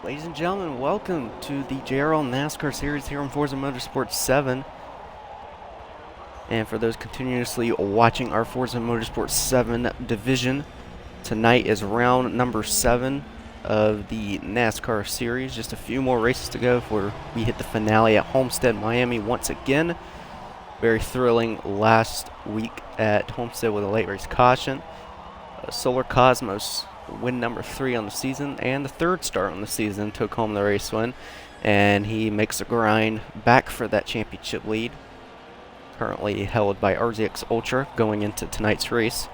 Ladies and gentlemen, welcome to the JRL NASCAR series here on Forza Motorsport 7. And for those continuously watching our Forza Motorsport 7 division, tonight is round number 7 of the NASCAR series. Just a few more races to go before we hit the finale at Homestead, Miami once again. Very thrilling last week at Homestead with a late race caution. Solar Cosmos, win number 3 on the season and the third start on the season, took home the race win, and he makes a grind back for that championship lead, currently held by RZX Ultra going into tonight's race.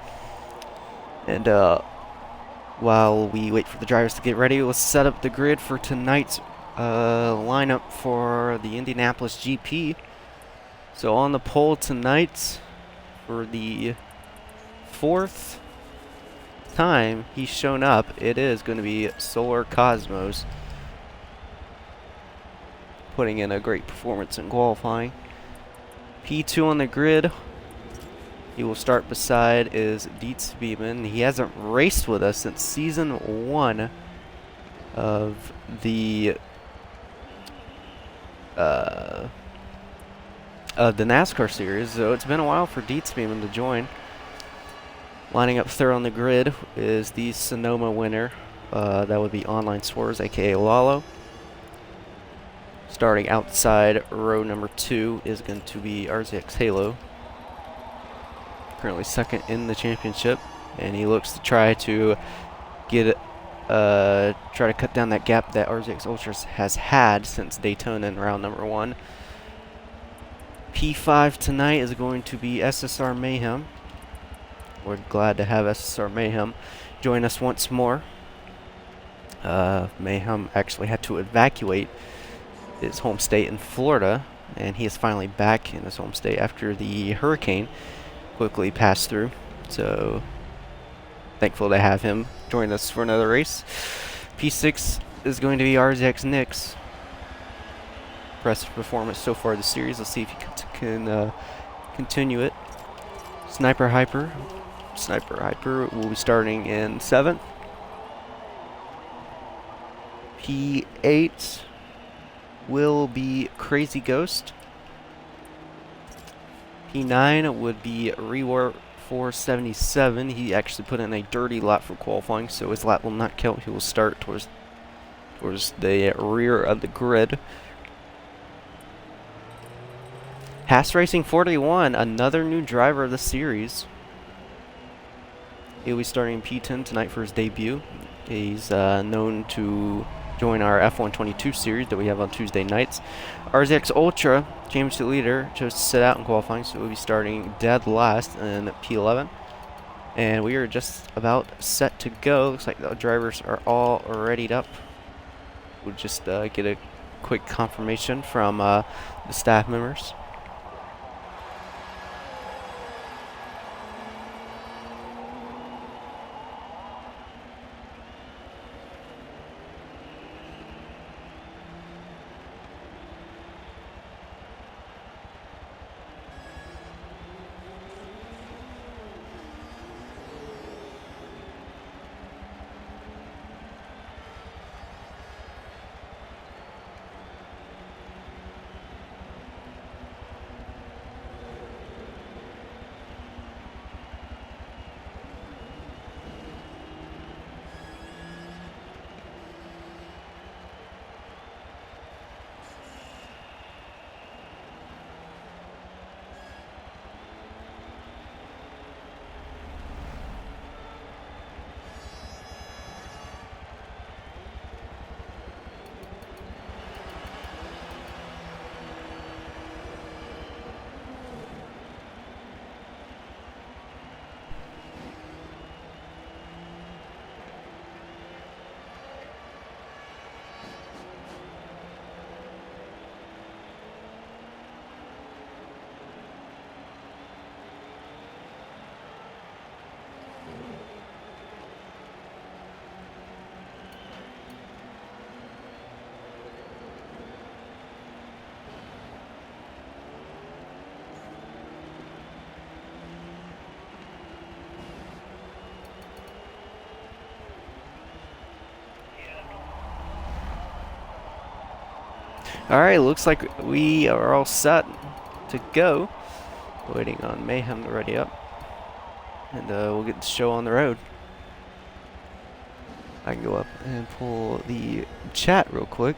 And while we wait for the drivers to get ready, let's set up the grid for tonight's lineup for the Indianapolis GP. So on the pole tonight for the 4th time he's shown up, it is going to be Solar Cosmos, putting in a great performance in qualifying. P2 on the grid, he will start beside is Dietz Beeman. He hasn't raced with us since season 1 of the NASCAR series, so it's been a while for Dietz Beeman to join. Lining up third on the grid is the Sonoma winner. That would be Online Swerves, aka Lalo. Starting outside row number 2 is going to be RZX Halo. Currently second in the championship, and he looks to try to get try to cut down that gap that RZX Ultras has had since Daytona in round number 1. P5 tonight is going to be SSR Mayhem. We're glad to have SSR Mayhem join us once more. Mayhem actually had to evacuate his home state in Florida, and he is finally back in his home state after the hurricane quickly passed through. So thankful to have him join us for another race. P6 is going to be RZX Nix. Impressive performance so far this series. Let's see if he can continue it. Sniper Hyper will be starting in 7th. P8 will be Crazy Ghost. P9 would be Rewar 477. He actually put in a dirty lap for qualifying, so his lap will not count. He will start towards the rear of the grid. Haas Racing 41, another new driver of the series. He'll be starting P10 tonight for his debut. He's known to join our F122 series that we have on Tuesday nights. RZX Ultra, championship leader, chose to sit out in qualifying, so we'll be starting dead last in P11. And we are just about set to go. Looks like the drivers are all readied up. We'll just get a quick confirmation from the staff members. Alright, looks like we are all set to go. Waiting on Mayhem to ready up. And we'll get the show on the road. I can go up and pull the chat real quick.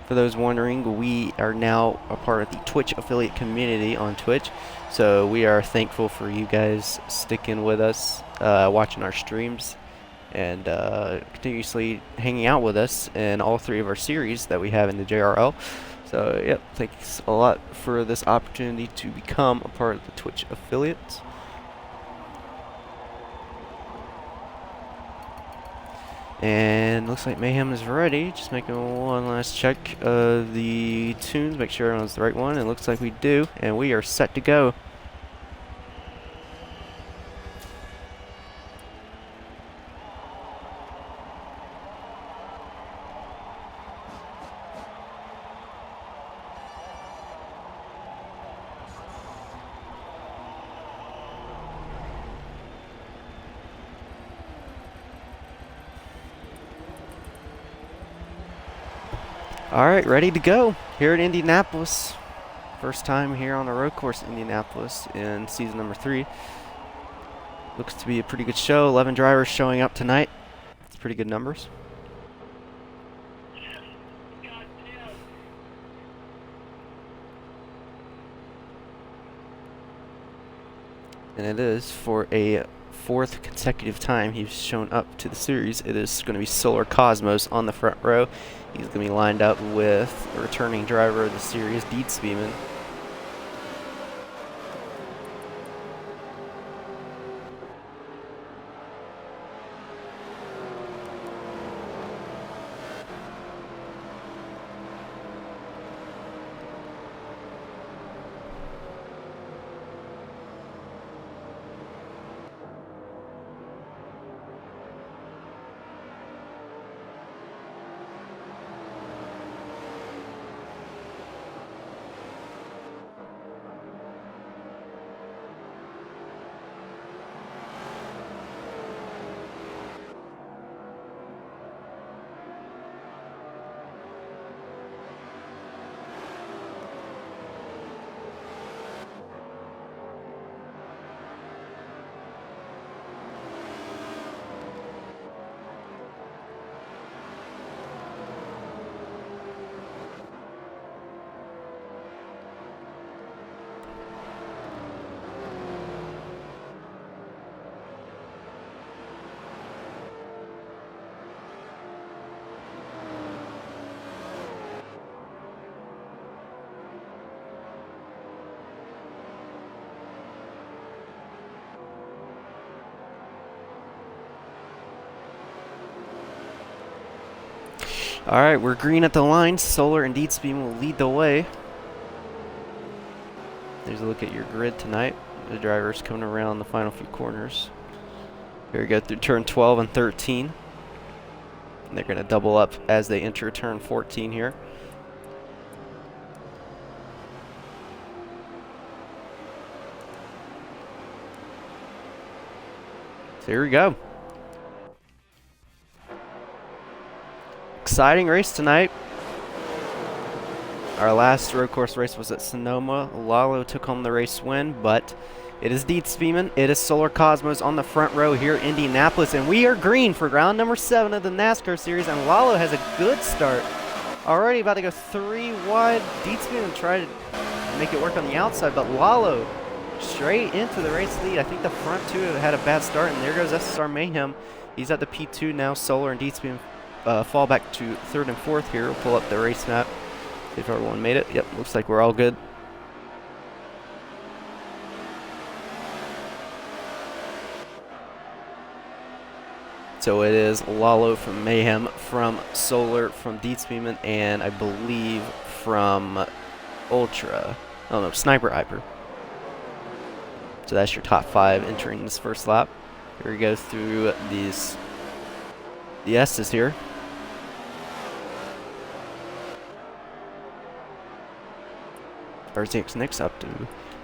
For those wondering, we are now a part of the Twitch affiliate community on Twitch. So we are thankful for you guys sticking with us, watching our streams, and continuously hanging out with us in all 3 of our series that we have in the JRL. So, yep, thanks a lot for this opportunity to become a part of the Twitch affiliate. And looks like Mayhem is ready. Just making one last check of the tunes, make sure everyone's the right one. It looks like we do, and we are set to go. Alright, ready to go here at Indianapolis. First time here on the road course in Indianapolis in season number 3. Looks to be a pretty good show. 11 drivers showing up tonight. It's pretty good numbers. And it is for a 4th consecutive time he's shown up to the series. It is going to be Solar Cosmos on the front row. He's going to be lined up with the returning driver of the series, Dietzbeeman. Alright, we're green at the line. Solar and Dietzbeam will lead the way. There's a look at your grid tonight. The drivers coming around the final few corners. Here we go through turn 12 and 13. And they're going to double up as they enter turn 14 here. So here we go. Exciting race tonight. Our last road course race was at Sonoma. Lalo took home the race win, but it is Dietzbeeman. It is Solar Cosmos on the front row here in Indianapolis, and we are green for round number 7 of the NASCAR series, and Lalo has a good start. Already about to go 3 wide. Dietzbeeman tried to make it work on the outside, but Lalo straight into the race lead. I think the front 2 had a bad start, and there goes SSR Mayhem. He's at the P2 now. Solar and Dietzbeeman fall back to 3rd and 4th here. We'll pull up the race map. See if everyone made it. Yep, looks like we're all good. So it is Lalo from Mayhem, from Solar, from Dietzbeeman, and I believe from Ultra. Oh no, Sniper Hyper. So that's your top 5 entering this first lap. Here we go through the S's here. RZX Nick's up to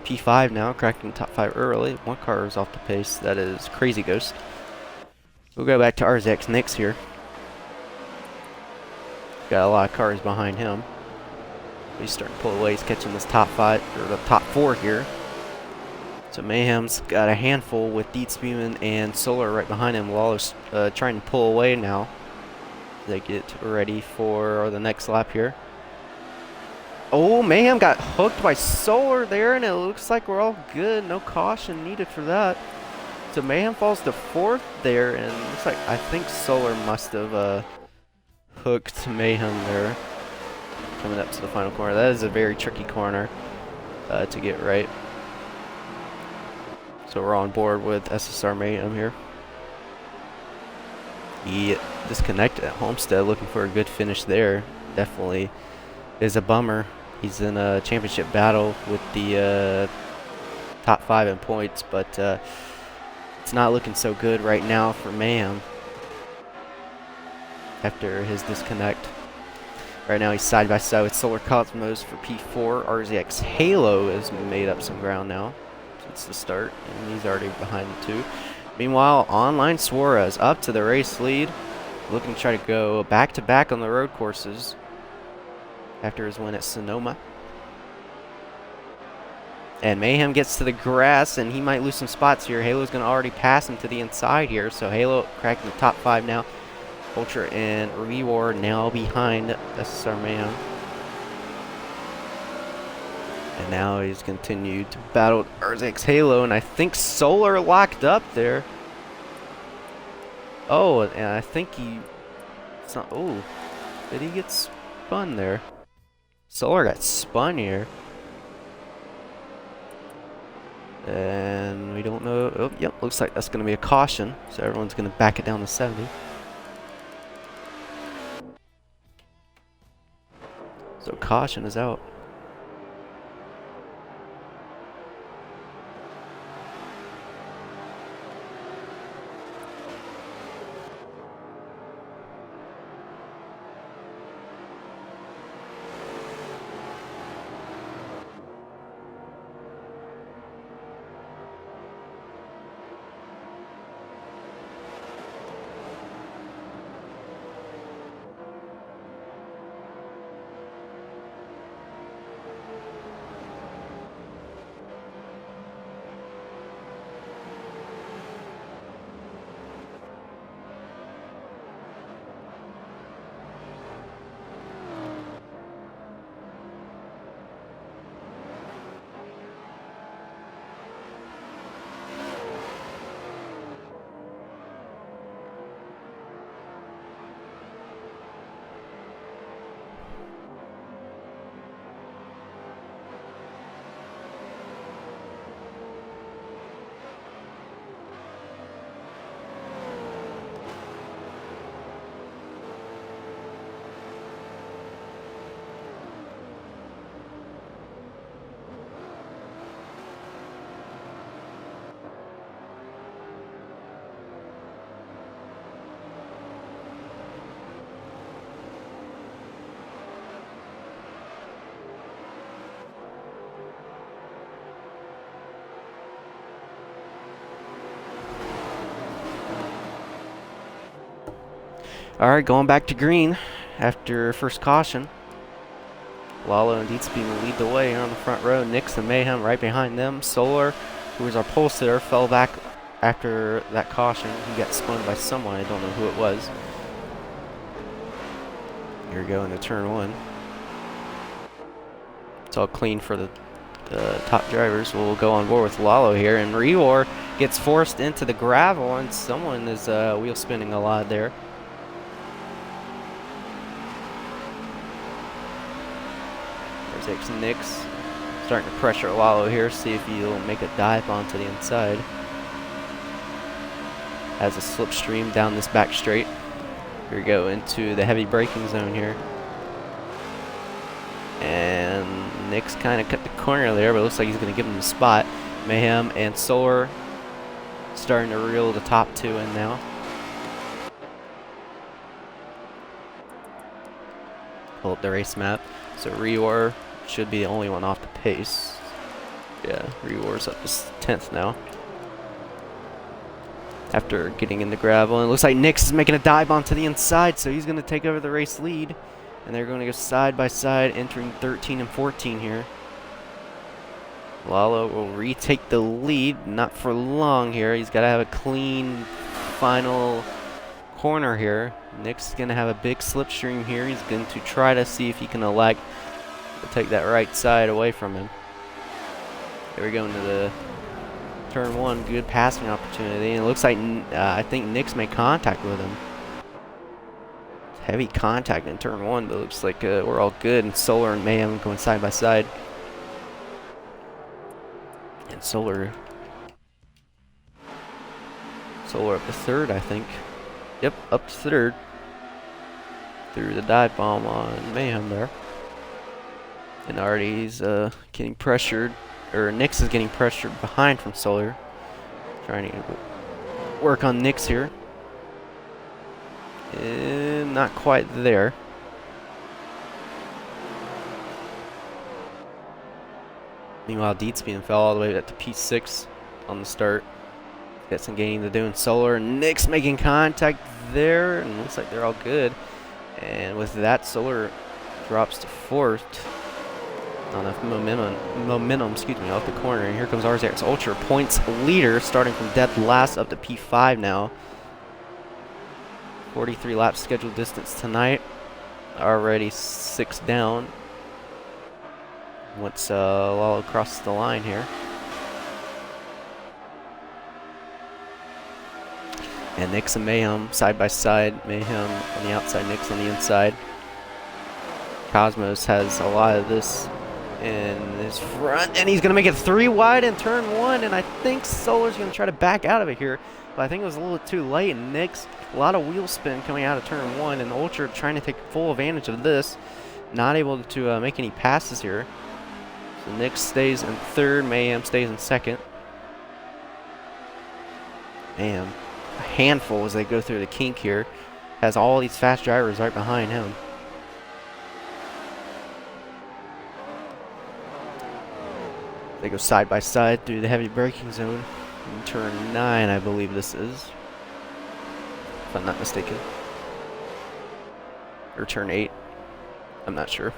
P5 now, cracking top 5 early. One car is off the pace. That is Crazy Ghost. We'll go back to RZX Nick's here. got a lot of cars behind him. He's starting to pull away. He's catching this top 5 or the top 4 here. So Mayhem's got a handful with Dietz, Beeman, and Solar right behind him. Lawler's trying to pull away now. They get ready for the next lap here. Oh, Mayhem got hooked by Solar there, and it looks like we're all good. No caution needed for that. So Mayhem falls to 4th there, and it looks like I think Solar must have hooked Mayhem there. Coming up to the final corner. That is a very tricky corner to get right. So we're on board with SSR Mayhem here. He disconnected at Homestead, looking for a good finish there. Definitely is a bummer. He's in a championship battle with the top 5 in points, but it's not looking so good right now for Mayhem after his disconnect. Right now he's side by side with Solar Cosmos for P4. RZX Halo has made up some ground now since the start, and he's already behind the 2. Meanwhile, Online Suarez up to the race lead, looking to try to go back-to-back on the road courses after his win at Sonoma. And Mayhem gets to the grass, and he might lose some spots here. Halo's going to already pass him to the inside here, so Halo cracking the top 5 now. Ultra and Rewar now behind SSR Mayhem. And now he's continued to battle RZX Halo, and I think Solar locked up there. Oh, and I think it's not, oh, did he get spun there? Solar got spun here. And we don't know. Oh, yep, looks like that's going to be a caution. So everyone's going to back it down to 70. So caution is out. Alright, going back to green after first caution. Lalo and Deetspeed will lead the way here on the front row. Nix and Mayhem right behind them. Solar, who was our pole sitter, fell back after that caution. He got spun by someone. I don't know who it was. Here we go into turn 1. It's all clean for the top drivers. We'll go on board with Lalo here. And Rewar gets forced into the gravel, and someone is wheel spinning a lot there. There's Nix starting to pressure Lalo here, see if he'll make a dive onto the inside. Has a slipstream down this back straight. Here we go into the heavy braking zone here. And Nix kind of cut the corner there, but it looks like he's going to give him the spot. Mayhem and Solar starting to reel the top 2 in now. Pull up the race map. So Rewar should be the only one off the pace. Yeah, Rewar's up to 10th now. After getting in the gravel. And it looks like Nix is making a dive onto the inside, so he's going to take over the race lead. And they're going to go side by side, entering 13 and 14 here. Lalo will retake the lead, not for long here. He's got to have a clean final corner here. Nick's going to have a big slipstream here. He's going to try to see if he can elect to take that right side away from him. Here we go into the turn one. Good passing opportunity. And it looks like I think Nick's made contact with him. Heavy contact in turn one, but it looks like we're all good. And Solar and Mayhem going side by side. And Solar up to third, I think. Yep, up to third. Threw the dive bomb on Mayhem there. And already he's getting pressured. Or Nix is getting pressured behind from Solar. Trying to work on Nix here. And not quite there. Meanwhile, Deetsbean fell all the way up to P6 on the start. Got some gaining to do in Solar. Nix making contact there. And looks like they're all good. And with that, Solar drops to fourth. Not enough momentum, excuse me, off the corner. And here comes RZX Ultra, points leader, starting from dead last up to P5 now. 43 laps scheduled distance tonight. Already 6 down. Once Lalo crosses the line here. And Nix and Mayhem side by side. Mayhem on the outside, Nix on the inside. Cosmos has a lot of this in his front, and he's going to make it 3 wide in turn one, and I think Solar's going to try to back out of it here, but I think it was a little too late, and Nix, a lot of wheel spin coming out of turn one, and Ultra trying to take full advantage of this, not able to make any passes here. So Nix stays in third, Mayhem stays in second. Man, a handful as they go through the kink here, has all these fast drivers right behind him. They go side by side through the heavy braking zone in turn 9, I believe this is, if I'm not mistaken. Or turn 8. I'm not sure.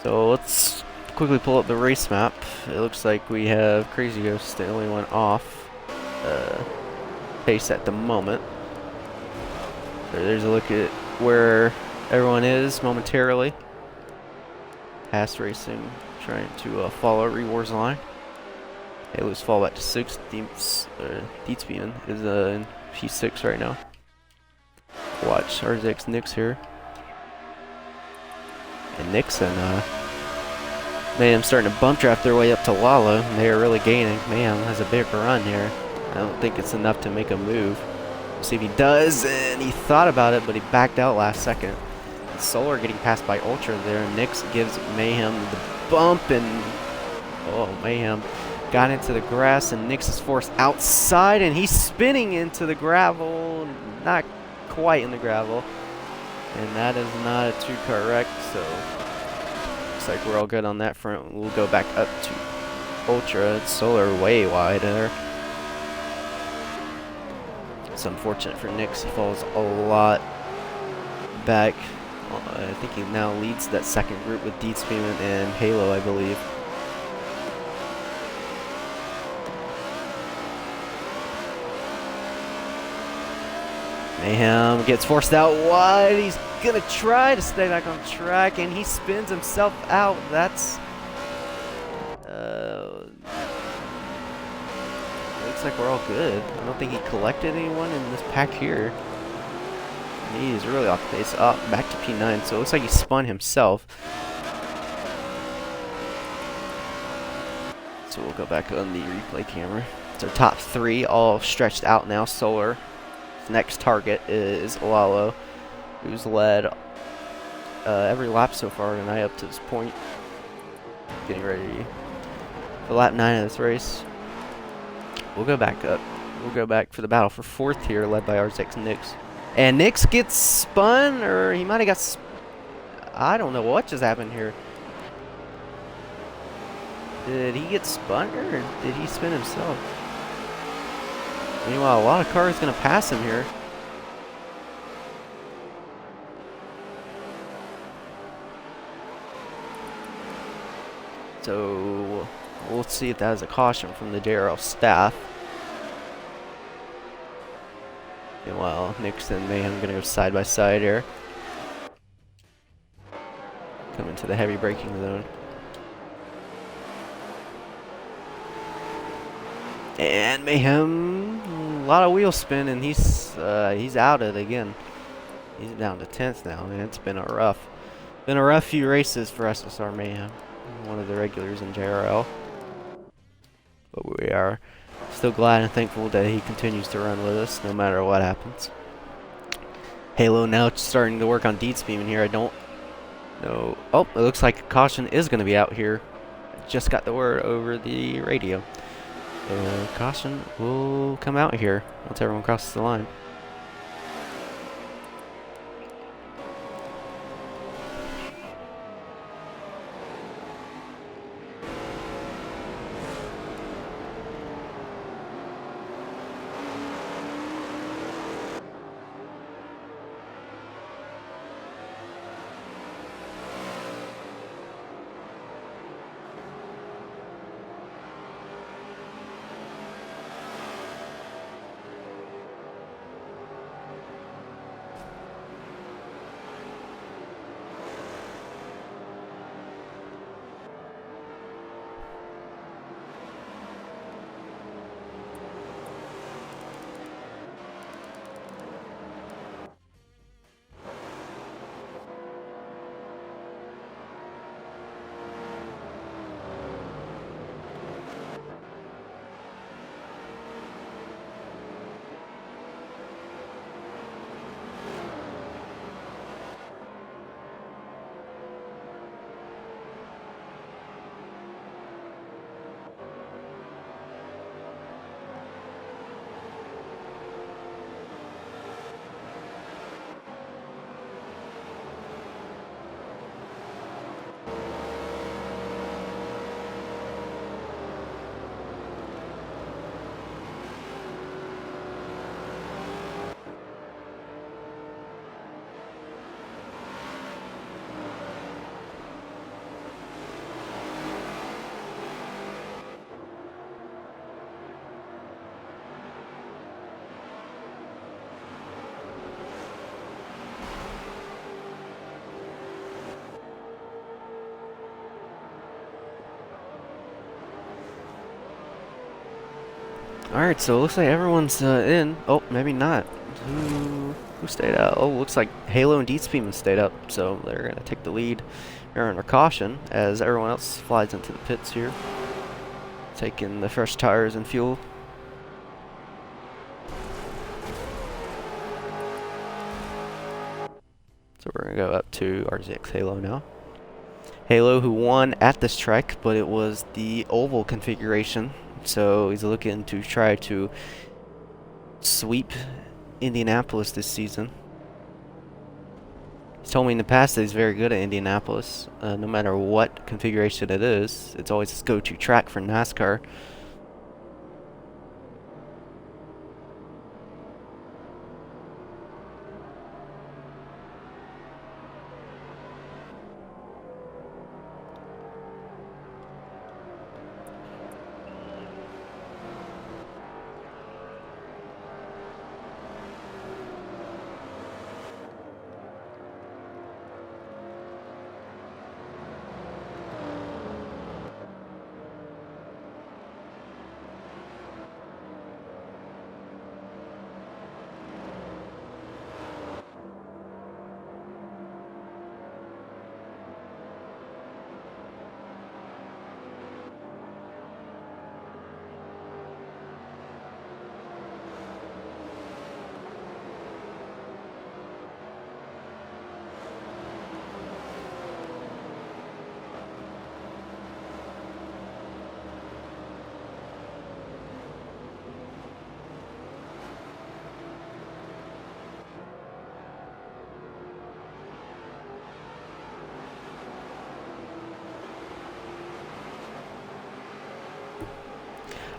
So let's quickly pull up the race map. It looks like we have Crazy Ghost, the only one off pace at the moment. So there's a look at where everyone is momentarily. Pass Racing trying to follow Rewar's line. Halo's fall back to 6th. Deetsbean is in P6 right now. Watch RZX Nix here. And Nix and Mayhem starting to bump draft their way up to Lalo. And they are really gaining. Mayhem has a big run here. I don't think it's enough to make a move. We'll see if he does. And he thought about it, but he backed out last second. Solar getting passed by Ultra there. Nix gives Mayhem the bump, and oh, Mayhem got into the grass, and Nix is forced outside, and he's spinning into the gravel. Not quite in the gravel, and that is not a 2-car wreck, so looks like we're all good on that front. We'll go back up to Ultra. It's Solar way wide there. It's unfortunate for Nix. He falls a lot back. I think he now leads that second group with Deetsbean and Halo, I believe. Mayhem gets forced out wide. He's going to try to stay back on track, and he spins himself out. That's... looks like we're all good. I don't think he collected anyone in this pack here. He's really off pace. Up back to P9, so it looks like he spun himself. So we'll go back on the replay camera. It's our top 3 all stretched out now. Solar. His next target is Lalo, who's led every lap so far tonight up to this point. Getting ready for lap 9 of this race. We'll go back up. We'll go back for the battle for 4th here, led by RZX Nix. And Nix gets spun, or he might have got... I don't know what just happened here. Did he get spun, or did he spin himself? Meanwhile, a lot of cars going to pass him here. So we'll see if that is a caution from the JRL staff. Meanwhile, Nixon and Mayhem going to go side by side here. Coming to the heavy braking zone. And Mayhem, a lot of wheel spin, and he's out it again. He's down to 10th now, and it's been a rough few races for SSR Mayhem, one of the regulars in JRL. But we are still glad and thankful that he continues to run with us, no matter what happens. Halo now starting to work on deed speeding here. I don't know. Oh, it looks like caution is going to be out here. I just got the word over the radio. Caution will come out here once everyone crosses the line. Alright, so it looks like everyone's in. Oh, maybe not. Who stayed out? Oh, looks like Halo and Deed Speedman stayed up, so they're going to take the lead here under caution as everyone else flies into the pits here, taking the fresh tires and fuel. So we're going to go up to RZX Halo now. Halo, who won at this track, but it was the oval configuration. So he's looking to try to sweep Indianapolis this season. He's told me in the past that he's very good at Indianapolis. No matter what configuration it is, it's always his go-to track for NASCAR.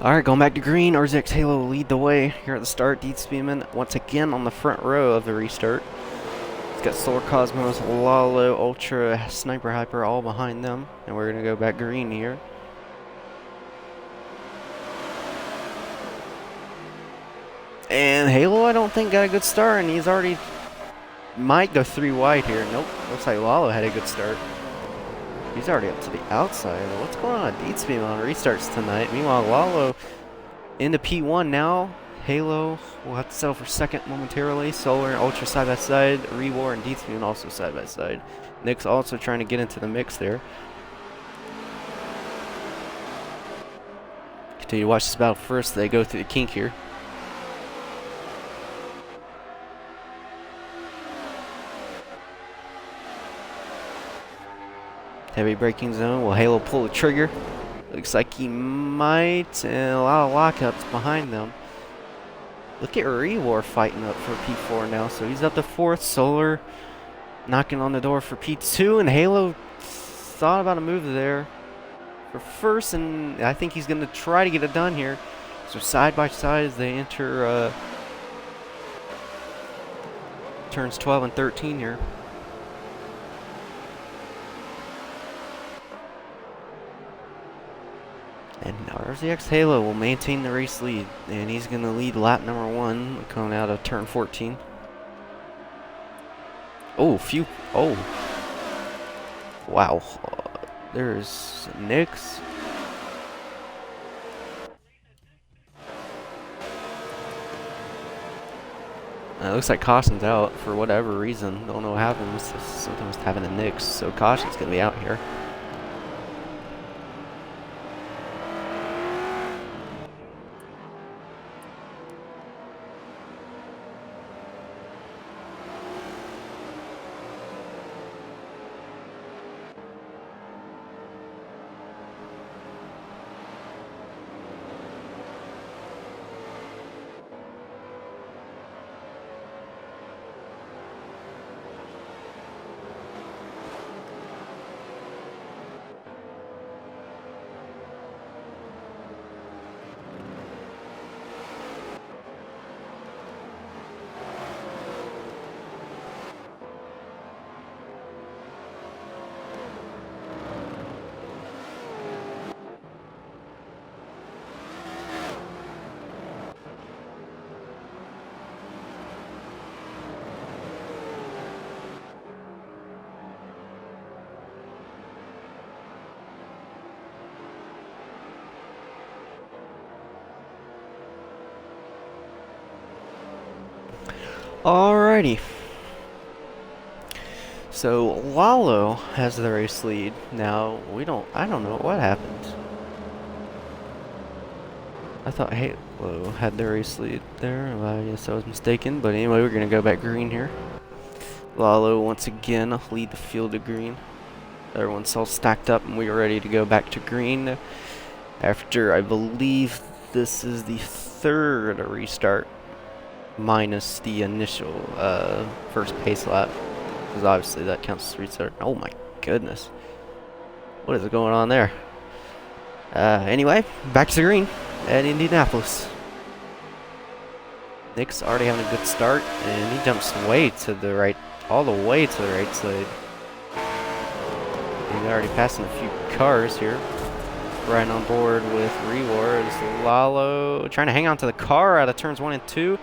Alright, going back to green. RZX Halo will lead the way here at the start. Deed Speedman once again on the front row of the restart. Got Solar Cosmos, Lalo, Ultra, Sniper Hyper all behind them. And we're going to go back green here. And Halo, I don't think, got a good start, and he's already might go 3 wide here. Nope, looks like Lalo had a good start. He's already up to the outside. What's going on? Deedspeed on restarts tonight. Meanwhile, Lalo into P1 now. Halo will have to settle for second momentarily. Solar and Ultra side by side. Rewar and Deedspeed also side by side. Nick's also trying to get into the mix there. Continue to watch this battle first. They go through the kink here. Heavy braking zone. Will Halo pull the trigger? Looks like he might. And a lot of lockups behind them. Look at Rewar fighting up for P4 now. So he's up to 4th. Solar knocking on the door for P2. And Halo thought about a move there for first. And I think he's going to try to get it done here. So side by side as they enter turns 12 and 13 here. And RZX Halo will maintain the race lead, and he's going to lead lap number 1 coming out of turn 14. Oh, wow. There's Nix. It looks like Caution's out for whatever reason. Don't know what happened. Something was happening to Nix, so Caution's going to be out here. Alrighty. So Lalo has the race lead. Now I don't know what happened. I thought Halo had the race lead there. Well, I guess I was mistaken. But anyway, we're gonna go back green here. Lalo once again lead the field of green. Everyone's all stacked up and we're ready to go back to green. After I believe this is the 3rd restart. Minus the initial first pace lap, because obviously that counts as restart. Oh my goodness, what is going on there? Anyway, back to green at Indianapolis. Nick's already having a good start, and he jumps way to the right, all the way to the right side. He's already passing a few cars here. Riding on board with Rewar is Lalo, trying to hang on to the car out of turns 1 and 2.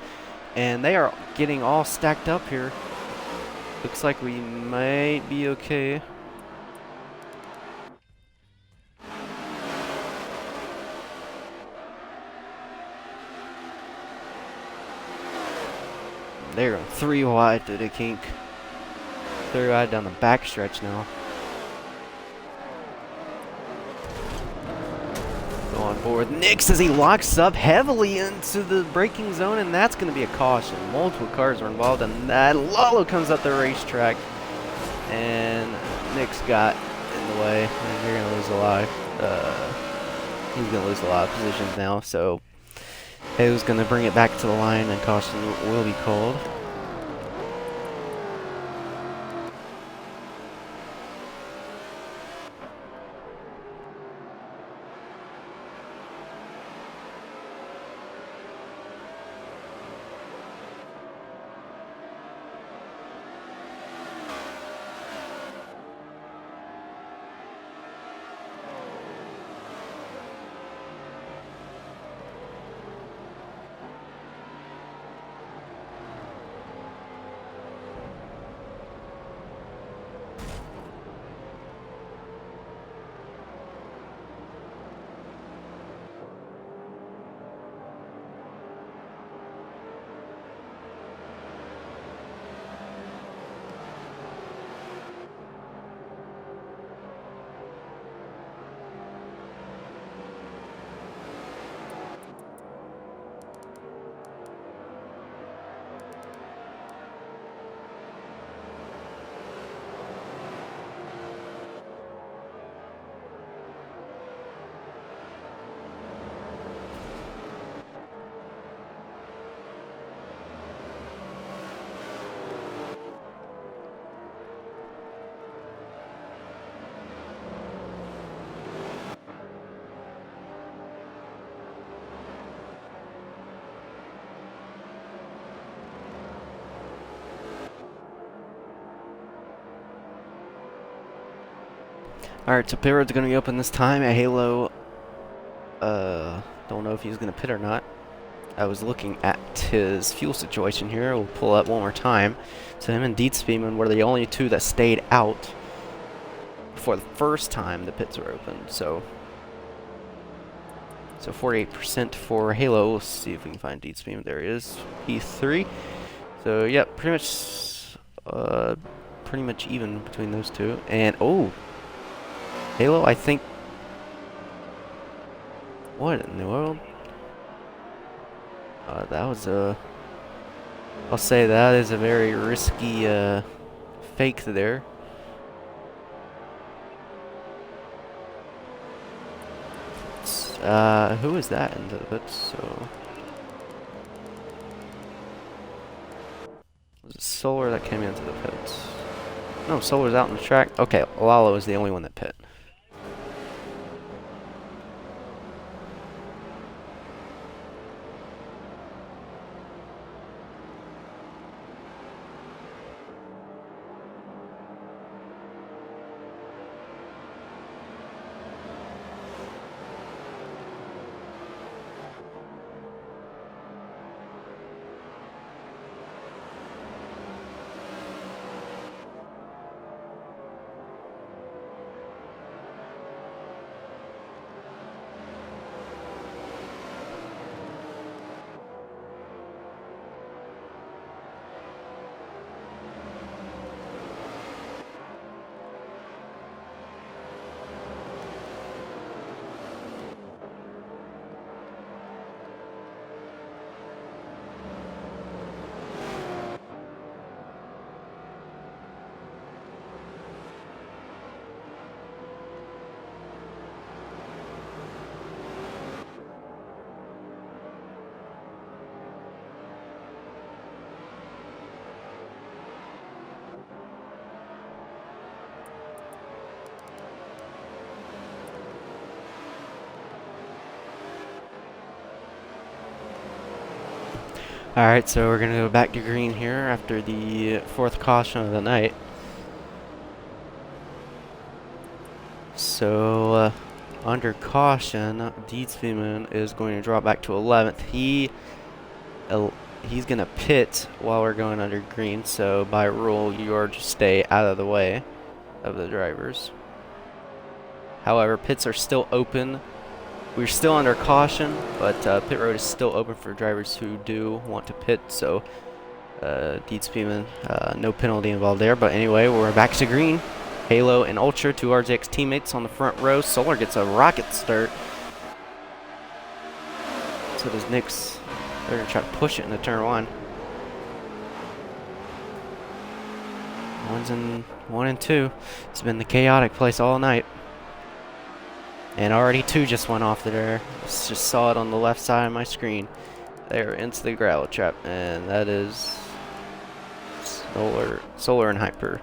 And they are getting all stacked up here. Looks like we might be okay. They're going 3 wide to the kink. 3 wide down the back stretch now. On board Nix as he locks up heavily into the braking zone, and that's going to be a caution. Multiple cars are involved in that. Lalo comes up the racetrack, and Nix got in the way, and you're going to lose a lot. He's going to lose a lot of positions now, so Halo's going to bring it back to the line, and caution will be called. Alright, so pit road's going to be open this time. Halo, don't know if he's going to pit or not. I was looking at his fuel situation here. We'll pull up one more time. So him and Deed Speedman were the only two that stayed out for the first time the pits were open. So 48% for Halo. We'll see if we can find Deed Speedman. There he is, P3. So yep, pretty much even between those two. And oh, Halo, I think. What in the world? That was a. I'll say that is a very risky fake there. Who is that into the pits? So was it Solar that came into the pits? No, Solar's out on the track. Okay, Lalo is the only one that pit. Alright, so we're going to go back to green here after the fourth caution of the night. So, under caution, Deed Speedman is going to drop back to 11th. He's going to pit while we're going under green, so by rule, you are to stay out of the way of the drivers. However, pits are still open. We're still under caution, but pit road is still open for drivers who do want to pit, so Deed Speedman, no penalty involved there. But anyway, we're back to green. Halo and Ultra, two RJX teammates on the front row. Solar gets a rocket start. So does Nix. They're going to try to push it into turn one. One and two. It's been the chaotic place all night. And already two just went off there. Just saw it on the left side of my screen. They're into the gravel trap, and that is Solar and Hyper.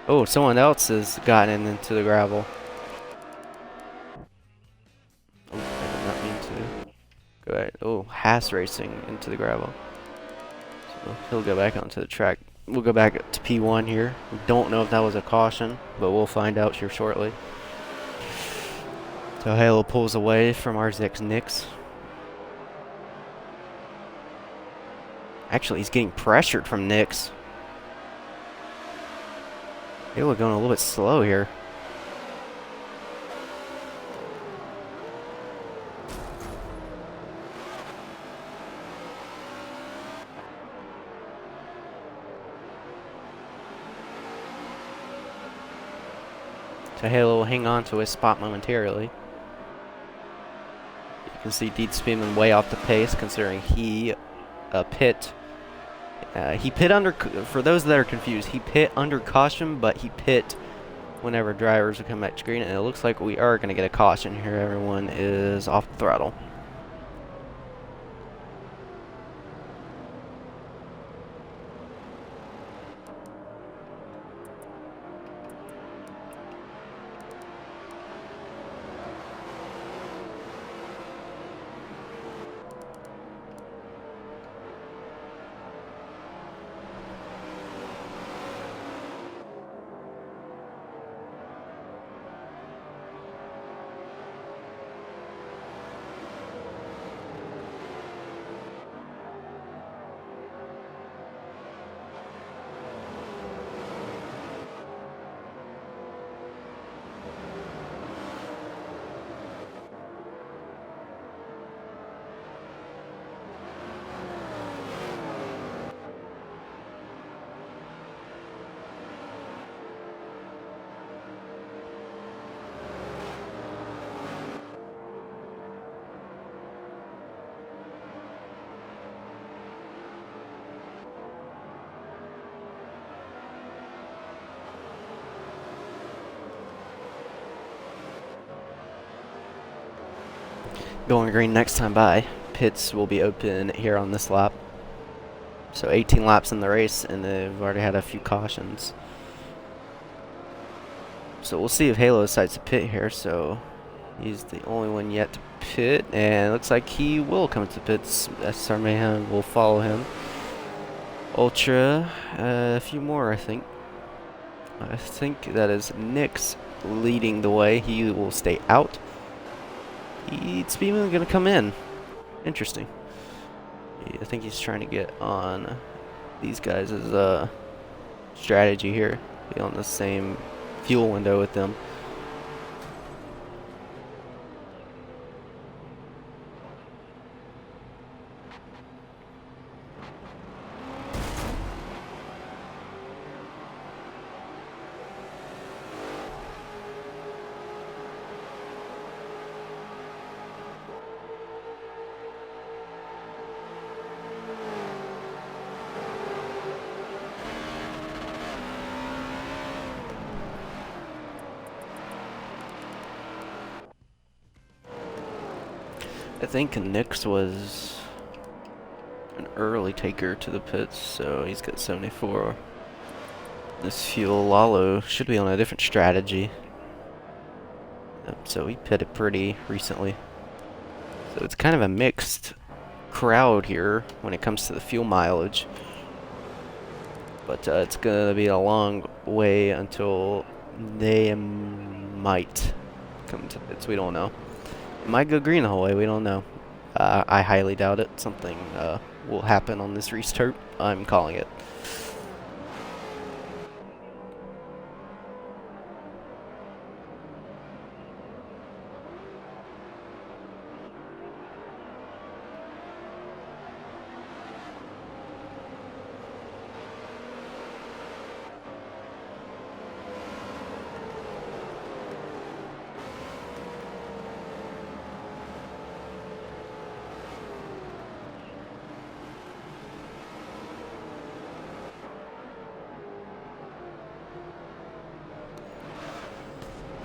Oh, someone else has gotten into the gravel. Oh, I did not mean to. Go ahead. Oh, Haas racing into the gravel. So he'll go back onto the track. We'll go back to P1 here. We don't know if that was a caution, but we'll find out here shortly. So Halo pulls away from RZX Nix. Actually, he's getting pressured from Nix. Halo going a little bit slow here. So Halo will hang on to his spot momentarily. You can see Deed Speedman way off the pace, considering he pit. He pit under, for those that are confused, he pit under caution, but he pit whenever drivers will come back to green, and it looks like we are going to get a caution here. Everyone is off the throttle. going green next time by. Pits will be open here on this lap. So 18 laps in the race, and they've already had a few cautions. So we'll see if Halo decides to pit here. So he's the only one yet to pit, and it looks like he will come to pits. SR Mayhem will follow him. Ultra, a few more, I think. I think that is Nick's leading the way. He will stay out. Speedman going to come in. Interesting. I think he's trying to get on these guys' strategy here. Be on the same fuel window with them. I think Nick's was an early taker to the pits, so he's got 74. This fuel, Lalo should be on a different strategy. So he pitted pretty recently. So it's kind of a mixed crowd here when it comes to the fuel mileage. But it's going to be a long way until they might come to pits. We don't know. It might go green the whole way. We don't know. I highly doubt it. Something will happen on this restart. I'm calling it.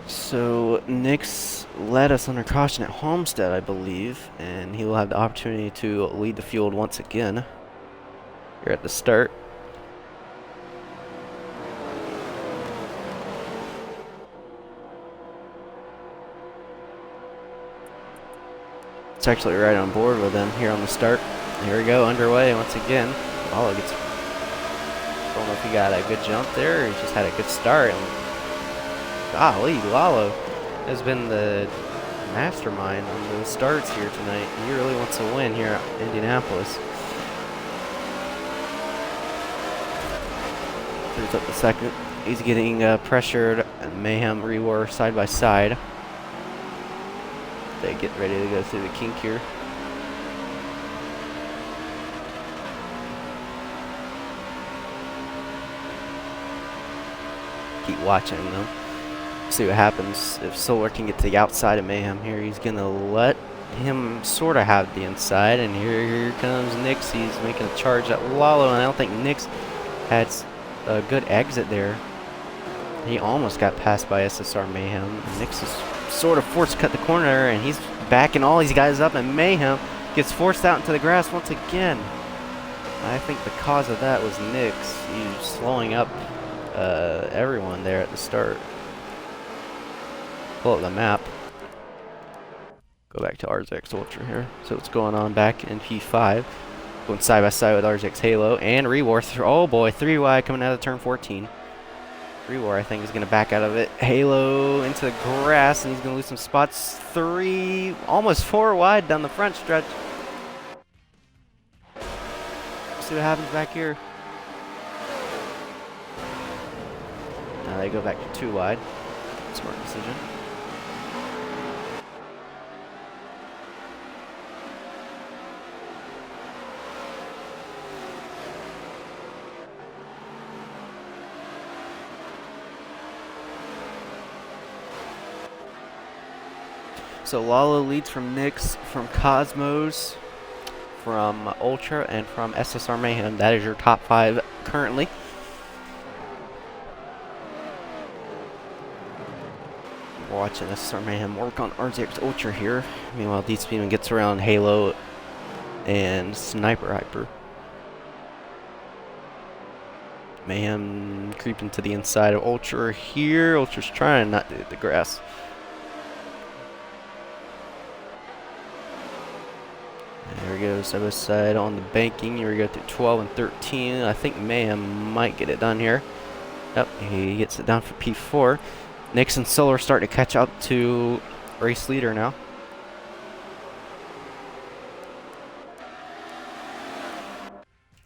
So Nick's led us under caution at Homestead, I believe, and he will have the opportunity to lead the field once again here at the start. It's actually right on board with him here on the start. Here we go, underway once again. Lalo gets, I don't know if he got a good jump there or he just had a good start. Golly, Lalo has been the mastermind on the starts here tonight. He really wants to win here at Indianapolis. Clears up the second. He's getting pressured. Mayhem Rewar side by side. They get ready to go through the kink here. Keep watching them. See what happens if Solar can get to the outside of Mayhem here. He's gonna let him sort of have the inside, and here comes Nix. He's making a charge at Lalo, and I don't think Nix had a good exit there. He almost got passed by SSR Mayhem. Nix is sort of forced to cut the corner, and he's backing all these guys up, and Mayhem gets forced out into the grass once again. I think the cause of that was Nix. He was slowing up everyone there at the start. Pull up the map. Go back to RZX Ultra here. So what's going on back in P5. Going side by side with RZX Halo and Rewar. Oh boy, 3 wide coming out of turn 14. Rewar, I think, is going to back out of it. Halo into the grass, and he's going to lose some spots. 3, almost 4 wide down the front stretch. See what happens back here. Now they go back to 2 wide. Smart decision. So Lalo leads from Nyx, from Cosmos, from Ultra, and from SSR Mayhem. That is your top 5 currently. watching SSR Mayhem work on RZX Ultra here. Meanwhile, D Speedman gets around Halo and Sniper Hyper. Mayhem creeping to the inside of Ultra here. Ultra's trying not to hit the grass. There we go, side by side on the banking. Here we go through 12 and 13. I think Mayhem might get it done here. Yep, he gets it down for P4. Nix and Solar starting to catch up to race leader now.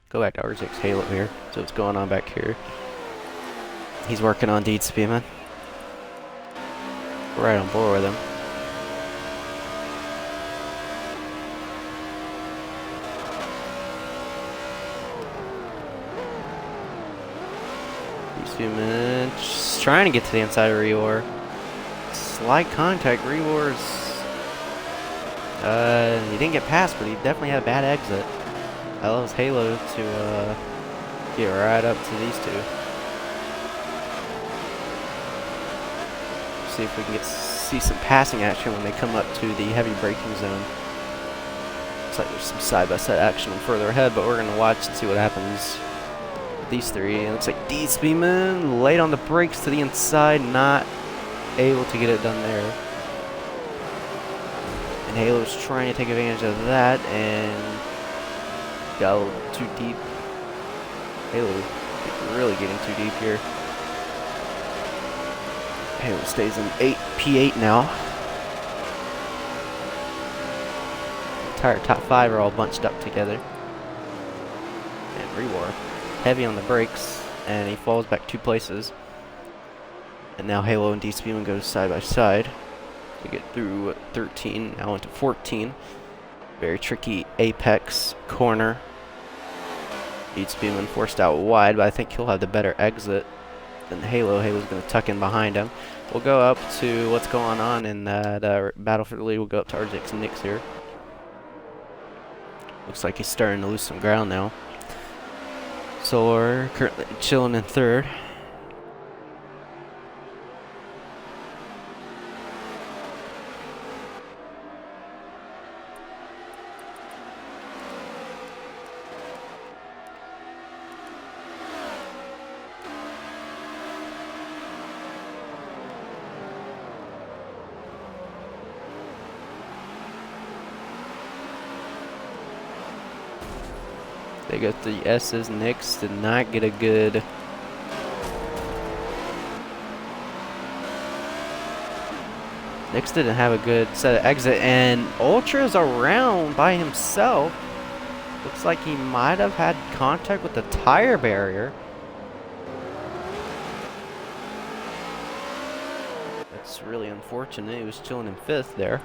Go back to RZX Halo here. So what's going on back here? He's working on Deed Speedman. Right on board with him. Speedman just trying to get to the inside of Reor. Slight contact. Reor's he didn't get past, but he definitely had a bad exit. Allows Halo to get right up to these two. See if we can see some passing action when they come up to the heavy braking zone. Looks like there's some side-by-side action further ahead, but we're going to watch and see what happens. These three. It looks like D Speedman late on the brakes to the inside, not able to get it done there. And Halo's trying to take advantage of that and got a little too deep. Halo really getting too deep here. Halo stays in P8 now. The entire top 5 are all bunched up together. And Rewar heavy on the brakes, and he falls back 2 places. And now Halo and D Speedman go side by side. We get through 13, now into 14. Very tricky apex corner. D Speedman forced out wide, but I think he'll have the better exit than Halo. Halo's going to tuck in behind him. We'll go up to what's going on in that battle for the lead. We'll go up to RZX Nix here. Looks like he's starting to lose some ground now. Solar currently chilling in 3rd. They got the S's. Nix did not get a good Nix didn't have a good set of exit, and Ultra's around by himself. Looks like he might have had contact with the tire barrier. That's really unfortunate. He was chilling in 5th there.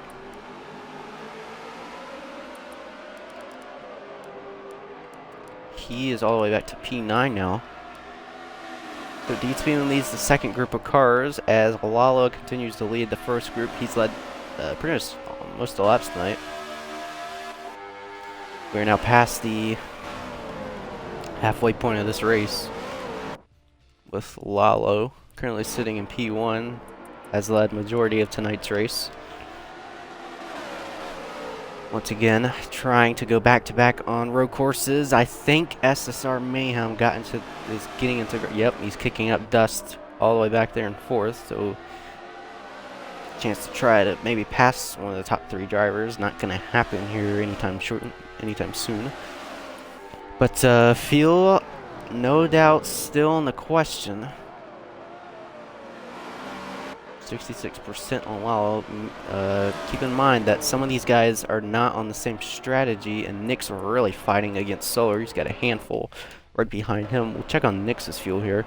He is all the way back to P9 now. So D Speedman leads the second group of cars as Lalo continues to lead the first group. He's led pretty much most of the laps tonight. We're now past the halfway point of this race with Lalo currently sitting in P1, has led majority of tonight's race. Once again, trying to go back-to-back on road courses. I think SSR Mayhem is getting into. Yep, he's kicking up dust all the way back there in 4th. So, chance to try to maybe pass one of the top 3 drivers. Not going to happen here anytime soon. But fuel, no doubt, still in the question. 66% on Lalo. Keep in mind that some of these guys are not on the same strategy, and Nick's really fighting against Solar. He's got a handful right behind him. We'll check on Nix's fuel here.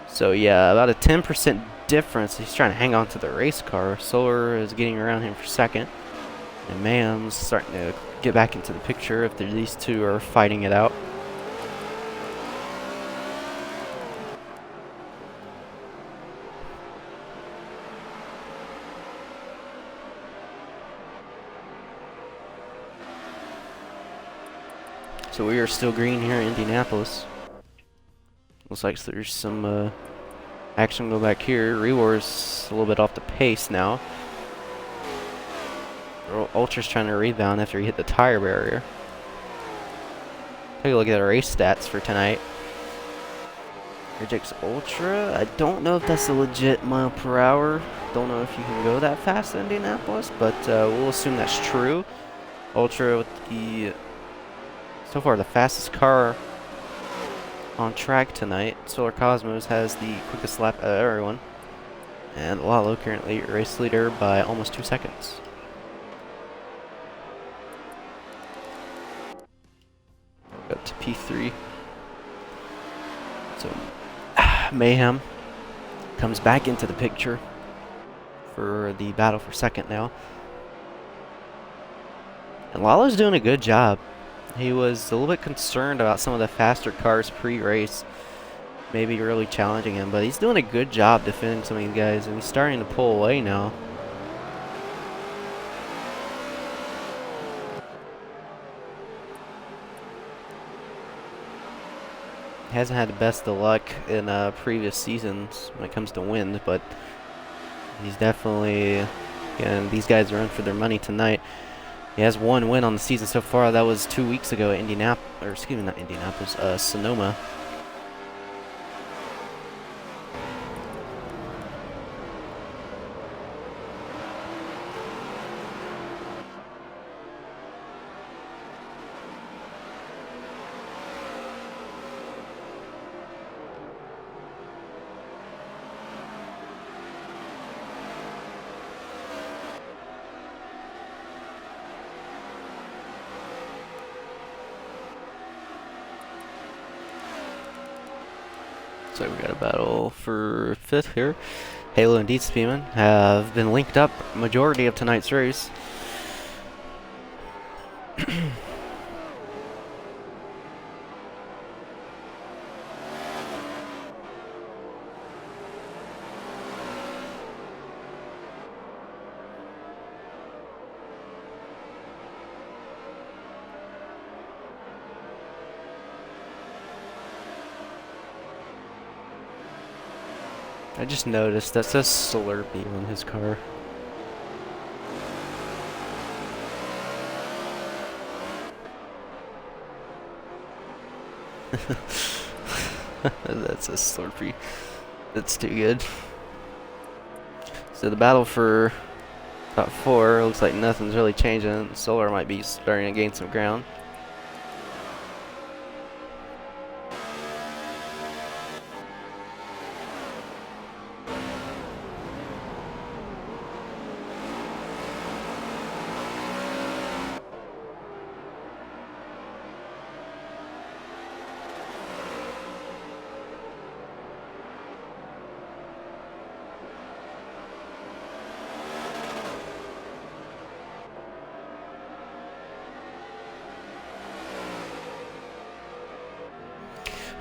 So yeah, about a 10% difference. He's trying to hang on to the race car. Solar is getting around him for 2nd, and Mayhem's starting to get back into the picture if these two are fighting it out. So we are still green here in Indianapolis. Looks like there's some Action go back here. Rewar's a little bit off the pace now. Ultra's trying to rebound after he hit the tire barrier. Take a look at the race stats for tonight. Rejects Ultra. I don't know if that's a legit mile per hour. Don't know if you can go that fast in Indianapolis, but we'll assume that's true. Ultra with the, so far, the fastest car on track tonight. Solar Cosmos has the quickest lap of everyone. And Lalo currently race leader by almost 2 seconds. Up to P3. So Mayhem comes back into the picture for the battle for second now. And Lalo's doing a good job. He was a little bit concerned about some of the faster cars pre-race maybe really challenging him, but he's doing a good job defending some of these guys, and he's starting to pull away now. He hasn't had the best of luck in previous seasons when it comes to wins, but he's definitely, again, these guys are in for their money tonight. He has one win on the season so far. That was 2 weeks ago at Indianapolis, or excuse me, not Indianapolis, Sonoma. So we got a battle for fifth here. Halo and Deed Speedman have been linked up majority of tonight's race. I just noticed that says Slurpee on his car. That's a Slurpee. That's too good. So the battle for top 4 looks like nothing's really changing. Solar might be starting to gain some ground.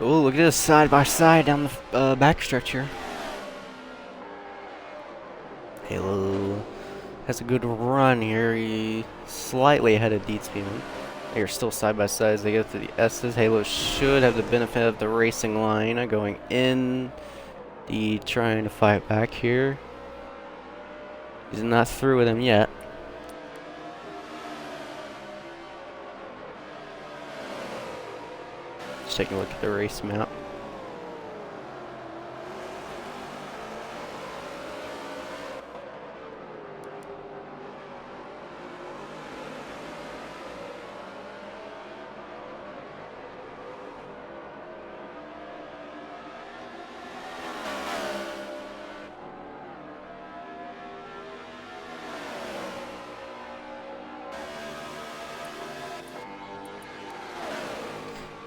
Oh, look at this side by side down the backstretch here. Halo has a good run here. He slightly ahead of Deed Speedman. They are still side by side as they go through the S's. Halo should have the benefit of the racing line going in. The trying to fight back here. He's not through with him yet. Just taking a look at the race map.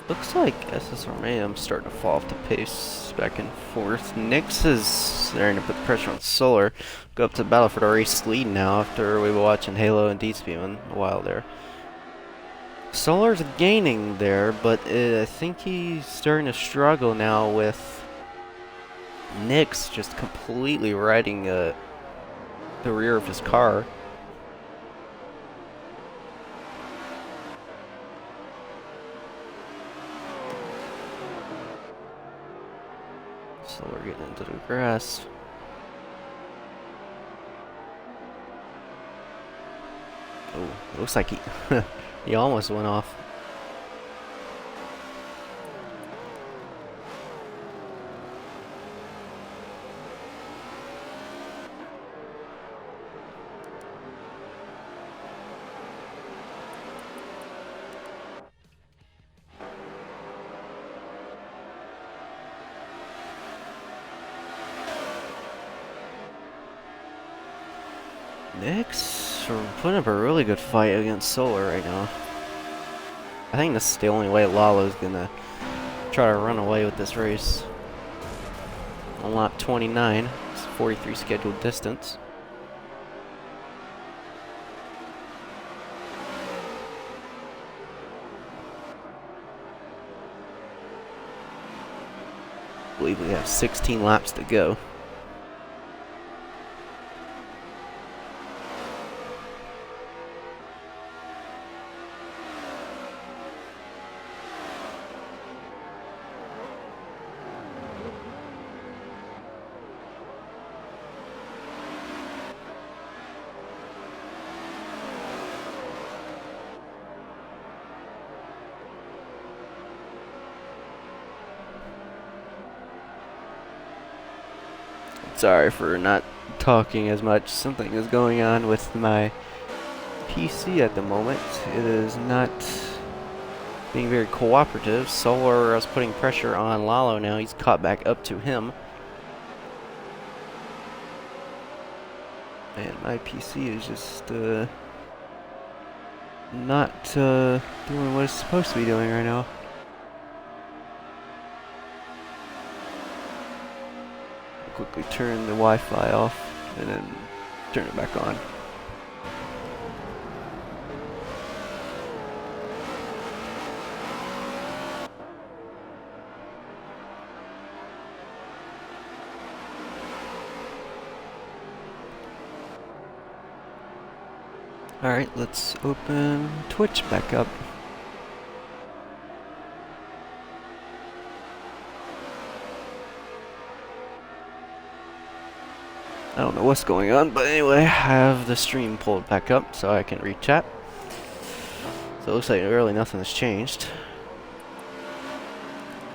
Looks like SSR Mayhem's starting to fall off the pace back and forth. Nyx is starting to put pressure on Solar. Go up to the battle for the race lead now after we were watching Halo and Deed Speedman a while there. Solar's gaining there, but I think he's starting to struggle now with Nyx just completely riding the rear of his car. So we're getting into the grass. Oh, looks like he he almost went off. Nix are putting up a really good fight against Solar right now. I think this is the only way Lalo's gonna try to run away with this race. On lap 29, it's 43 scheduled distance. I believe we have 16 laps to go. Sorry for not talking as much. Something is going on with my PC at the moment. It is not being very cooperative. Solar is putting pressure on Lalo now. He's caught back up to him. And my PC is just not doing what it's supposed to be doing right now. Quickly turn the Wi-Fi off and then turn it back on. Alright, let's open Twitch back up. I don't know what's going on, but anyway, I have the stream pulled back up so I can read chat. So it looks like really nothing has changed.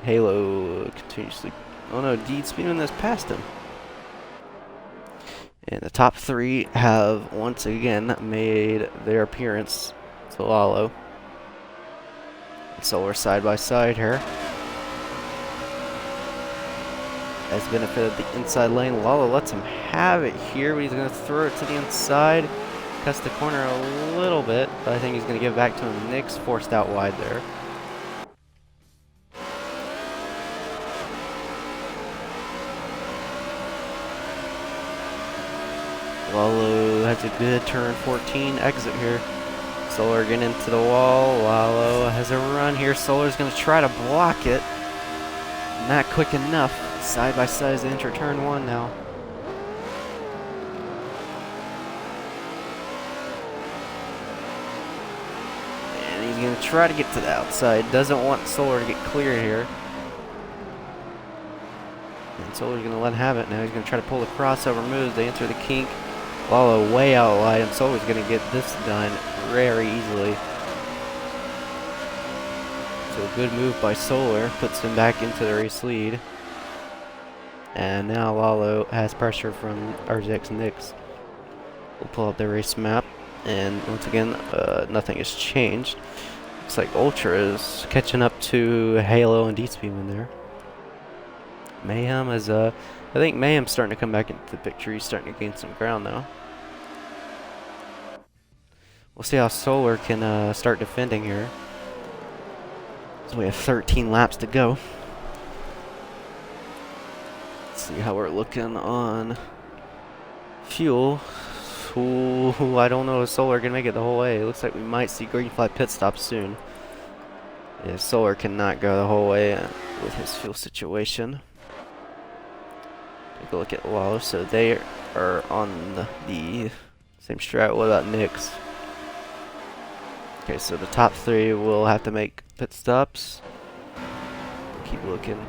Halo continuously... Oh no, Deed Speedman has passed him. And the top three have once again made their appearance to Lalo. So we're side by side here. Has benefited the inside lane. Lalo lets him have it here, but he's going to throw it to the inside. Cuts the corner a little bit, but I think he's going to give it back to him. Nick's forced out wide there. Lalo has a good turn 14 exit here. Solar getting into the wall. Lalo has a run here. Solar's going to try to block it. Not quick enough. Side by side as they enter turn one now. And he's going to try to get to the outside. Doesn't want Solar to get clear here. And Solar's going to let him have it. Now he's going to try to pull the crossover moves. They enter the kink. Lalo way out wide, and Solar's going to get this done very easily. So a good move by Solar. Puts him back into the race lead. And now Lalo has pressure from RZX Nix. We'll pull up the race map, and once again, nothing has changed. Looks like Ultra is catching up to Halo and D-Speedman there. Mayhem is, I think Mayhem's starting to come back into the picture. He's starting to gain some ground now. We'll see how Solar can start defending here. So we have 13 laps to go. See how we're looking on fuel. Ooh, I don't know if Solar can make it the whole way. It looks like we might see green flag pit stop soon. Yeah, Solar cannot go the whole way with his fuel situation. Take a look at Lalo. So they are on the same strat. What about Nix? Okay, so the top three will have to make pit stops. Keep looking.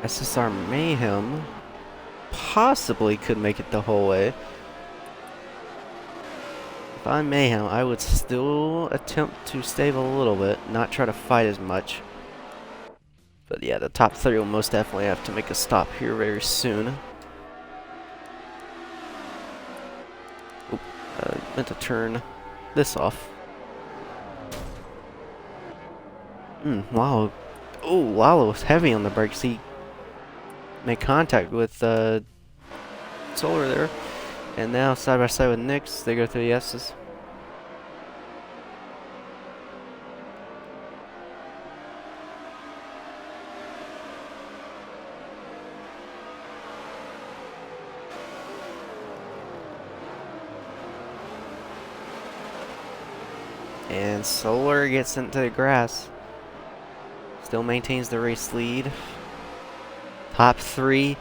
SSR Mayhem possibly could make it the whole way. If I'm Mayhem, I would still attempt to stave a little bit, not try to fight as much. But yeah, the top three will most definitely have to make a stop here very soon. Oop, meant to turn this off. Lalo. Oh, Lalo was heavy on the brakes. He made contact with Solar there. And now side by side with Nix, they go through the S's. And Solar gets into the grass. Still maintains the race lead. Top three.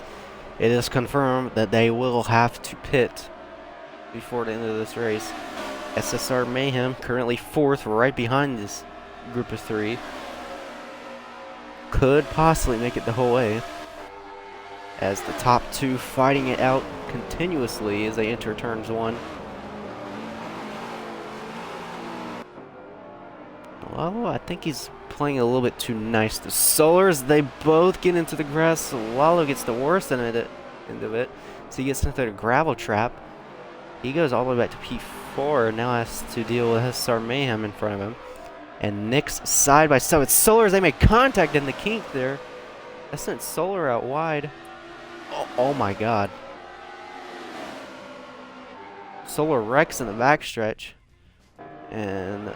It is confirmed that they will have to pit before the end of this race. SSR Mayhem currently fourth, right behind this group of three. Could possibly make it the whole way, as the top two fighting it out continuously as they enter turns one. Well, I think he's playing a little bit too nice to Solars. They both get into the grass. Lalo gets the worst end of it. So he gets into the gravel trap. He goes all the way back to P4. Now has to deal with SSR Mayhem in front of him. And Nix side by side with Solars. They make contact in the kink there. That sent Solar out wide. Oh my god. Solar wrecks in the backstretch. And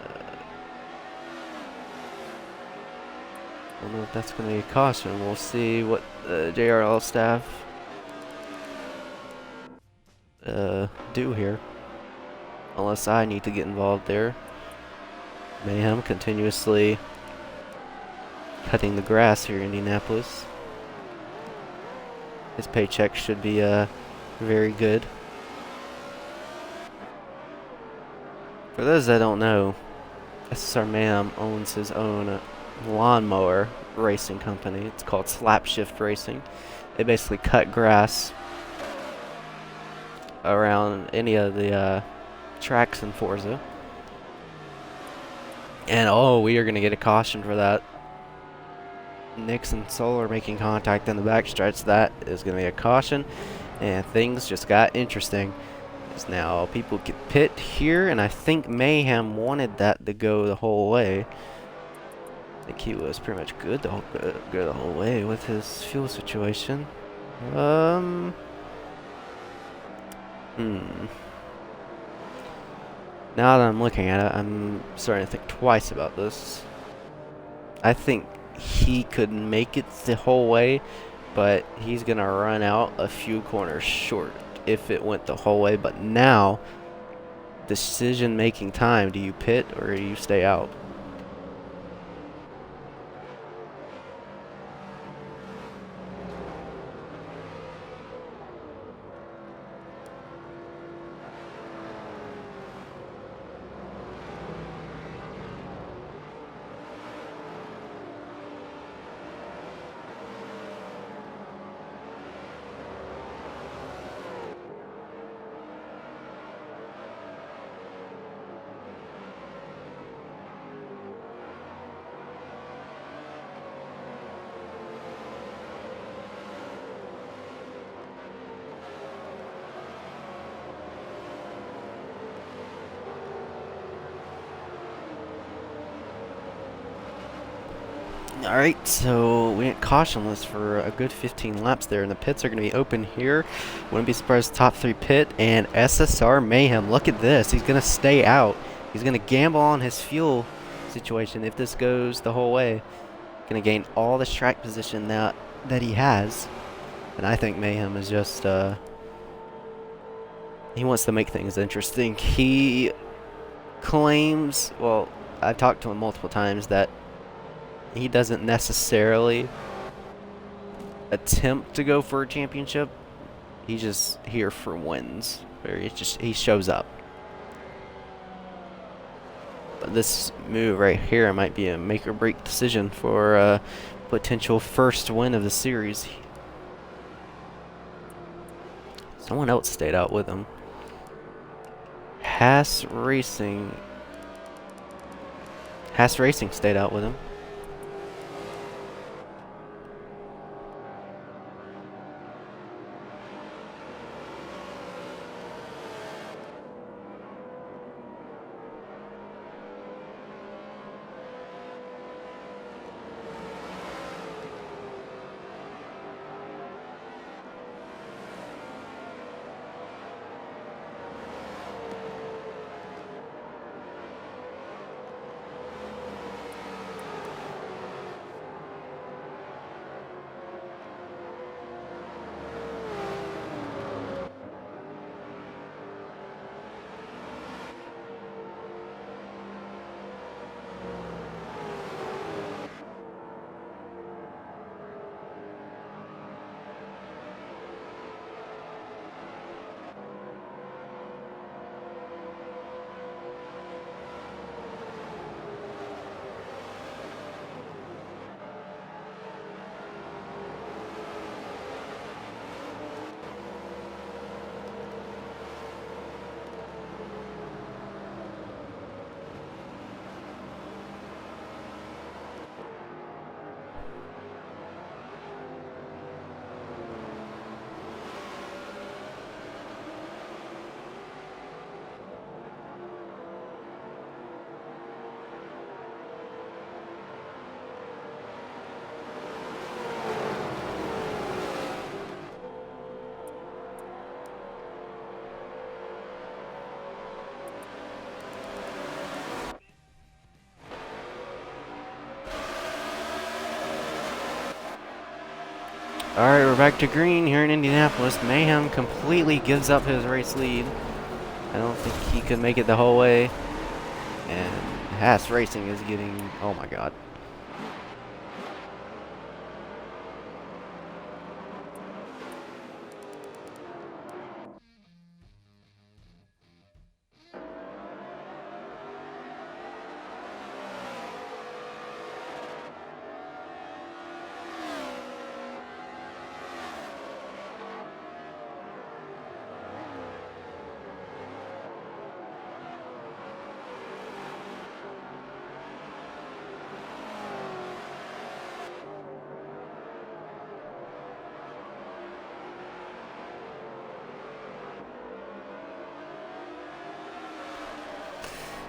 I don't know if that's going to be a caution. We'll see what the JRL staff do here. Unless I need to get involved there. Mayhem continuously cutting the grass here in Indianapolis. His paycheck should be very good. For those that don't know, SSR Mayhem owns his own lawnmower racing company. It's called Slap Shift Racing. They basically cut grass around any of the tracks in Forza. And oh, we are going to get a caution for that. Nix and Solar making contact in the backstretch. That is going to be a caution. And things just got interesting. As now people get pit here, and I think Mayhem wanted that to go the whole way. I think he was pretty much good to go the whole way with his fuel situation. Now that I'm looking at it, I'm starting to think twice about this. I think he could make it the whole way, but he's going to run out a few corners short if it went the whole way. But now, decision-making time, do you pit or do you stay out? Alright, so we went cautionless for a good 15 laps there, and the pits are going to be open here. Wouldn't be surprised top 3 pit, and SSR Mayhem, look at this. He's going to stay out. He's going to gamble on his fuel situation if this goes the whole way. Going to gain all the track position that he has. And I think Mayhem is just, he wants to make things interesting. He claims, well, I've talked to him multiple times, that he doesn't necessarily attempt to go for a championship. He's just here for wins. He shows up. But this move right here might be a make or break decision for a potential first win of the series. Someone else stayed out with him. Haas Racing stayed out with him. Alright, we're back to green here in Indianapolis. Mayhem completely gives up his race lead. I don't think he could make it the whole way. And Haas Racing is getting... oh my god.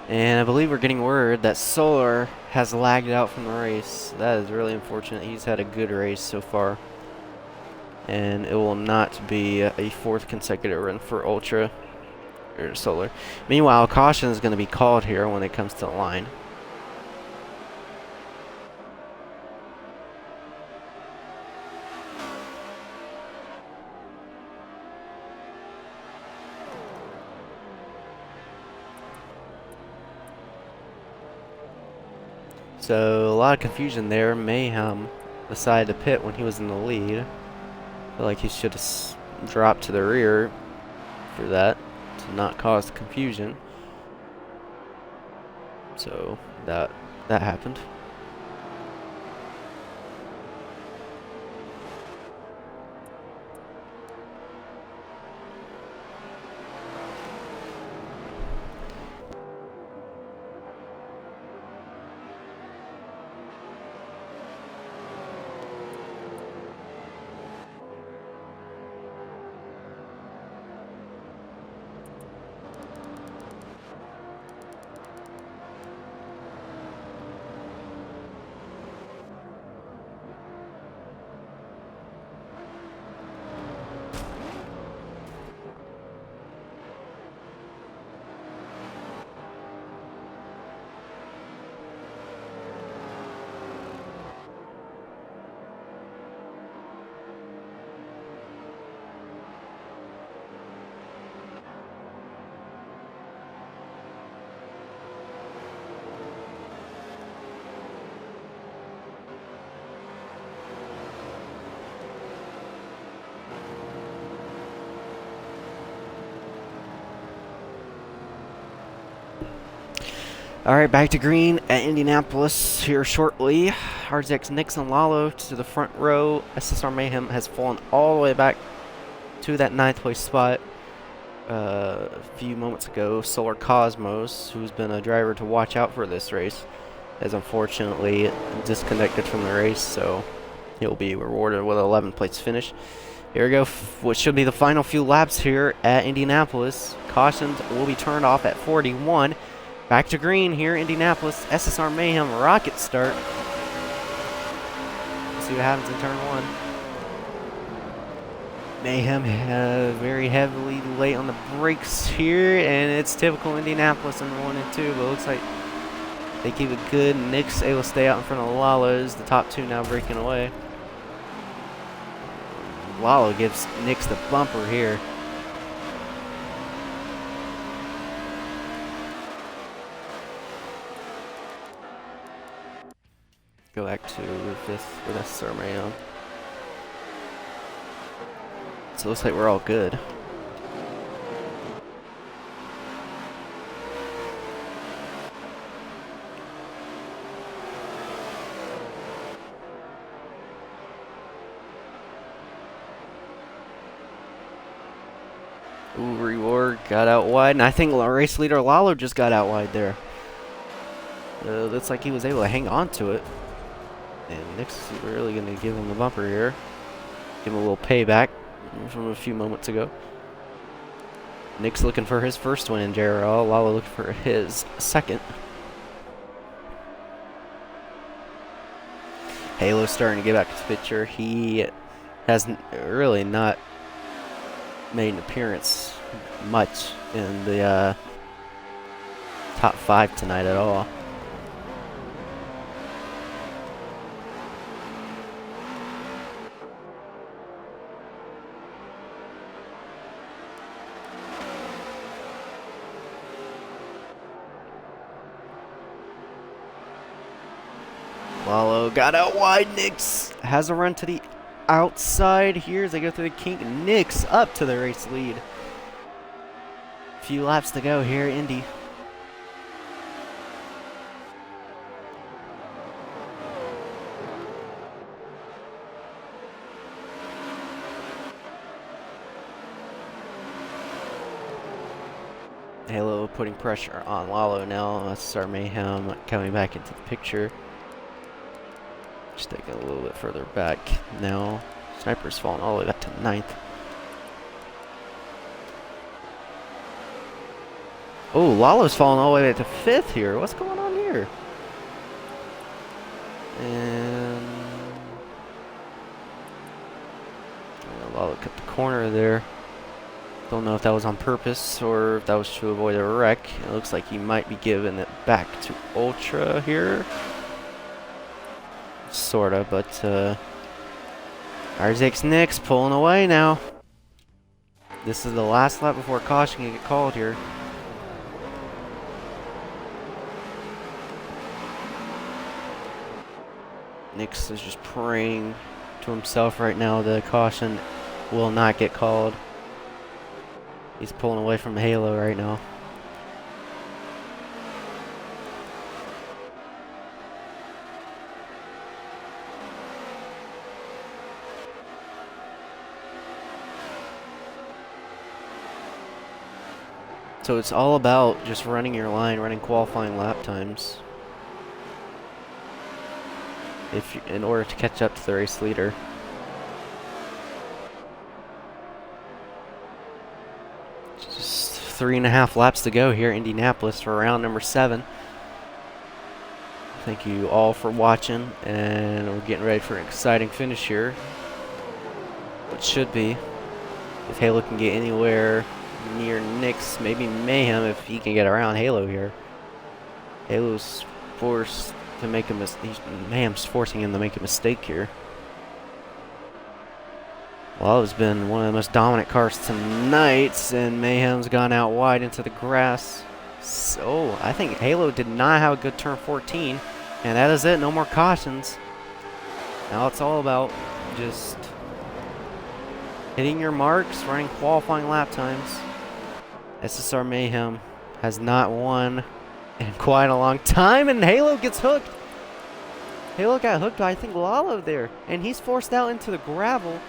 And I believe we're getting word that Solar has lagged out from the race. That is really unfortunate. He's had a good race so far. And it will not be a fourth consecutive run for Ultra or Solar. Meanwhile, caution is going to be called here when it comes to the line. So, a lot of confusion there. Mayhem decided to pit when he was in the lead. I feel like he should have dropped to the rear for that, to not cause confusion. So, that happened. All right, back to green at Indianapolis here shortly. RZX Nix and Lalo to the front row. SSR Mayhem has fallen all the way back to that 9th place spot. A few moments ago, Solar Cosmos, who's been a driver to watch out for this race, has unfortunately disconnected from the race, so he'll be rewarded with an 11th place finish. Here we go, what should be the final few laps here at Indianapolis. Cautions will be turned off at 41. Back to green here, Indianapolis. SSR Mayhem rocket start. Let's see what happens in turn 1. Mayhem very heavily late on the brakes here, and it's typical Indianapolis in 1 and 2, but it looks like they keep it good. Nick's able to stay out in front of Lalo's. The top 2 now breaking away. Lalo gives Nick's the bumper here. Go back to the 5th with SSR Mayhem. So it looks like we're all good. Ooh, reward got out wide, and I think race leader Lalo just got out wide there. Looks like he was able to hang on to it. And Nick's really going to give him the bumper here. Give him a little payback from a few moments ago. Nick's looking for his first win in JRL. Lalo looking for his second. Halo's starting to get back to the picture. He has really not made an appearance much in the top 5 tonight at all. Lalo got out wide. Nix has a run to the outside here as they go through the kink. Nix up to the race lead. Few laps to go here, Indy. Halo putting pressure on Lalo now. SSR Mayhem coming back into the picture. Just taking a little bit further back now. Sniper's falling all the way back to 9th. Oh, Lalo's falling all the way back to 5th here. What's going on here? And Lalo cut the corner there. Don't know if that was on purpose or if that was to avoid a wreck. It looks like he might be giving it back to Ultra here. Sorta, but RZX Nix pulling away now. This is the last lap before caution can get called here. Nix is just praying to himself right now the caution will not get called. He's pulling away from Halo right now. So it's all about just running your line, running qualifying lap times, in order to catch up to the race leader. Just 3.5 laps to go here, Indianapolis, for round number 7. Thank you all for watching, and we're getting ready for an exciting finish here. What should be, if Halo can get anywhere near Nix, maybe Mayhem if he can get around Halo here. Halo's forced to make a mistake. Mayhem's forcing him to make a mistake here. Lalo's been one of the most dominant cars tonight, and Mayhem's gone out wide into the grass. So I think Halo did not have a good turn 14, and that is it. No more cautions. Now it's all about just hitting your marks, running qualifying lap times. SSR Mayhem has not won in quite a long time, and Halo gets hooked. Halo got hooked by, I think, Lalo there, and he's forced out into the gravel.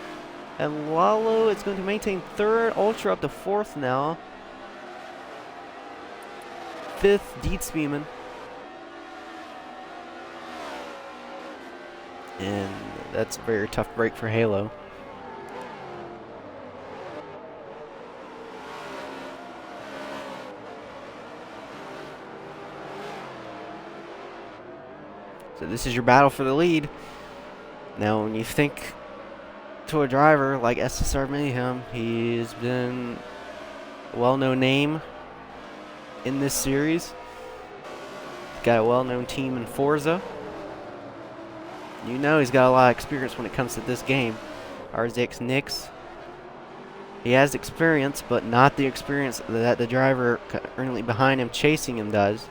And Lalo is going to maintain third, Ultra up to fourth now. Fifth, Dietzbeeman. And that's a very tough break for Halo. So this is your battle for the lead. Now, when you think to a driver like SSR Mayhem, he's been a well-known name in this series. Got a well-known team in Forza. You know he's got a lot of experience when it comes to this game. RZX Nix. He has experience, but not the experience that the driver currently behind him chasing him does.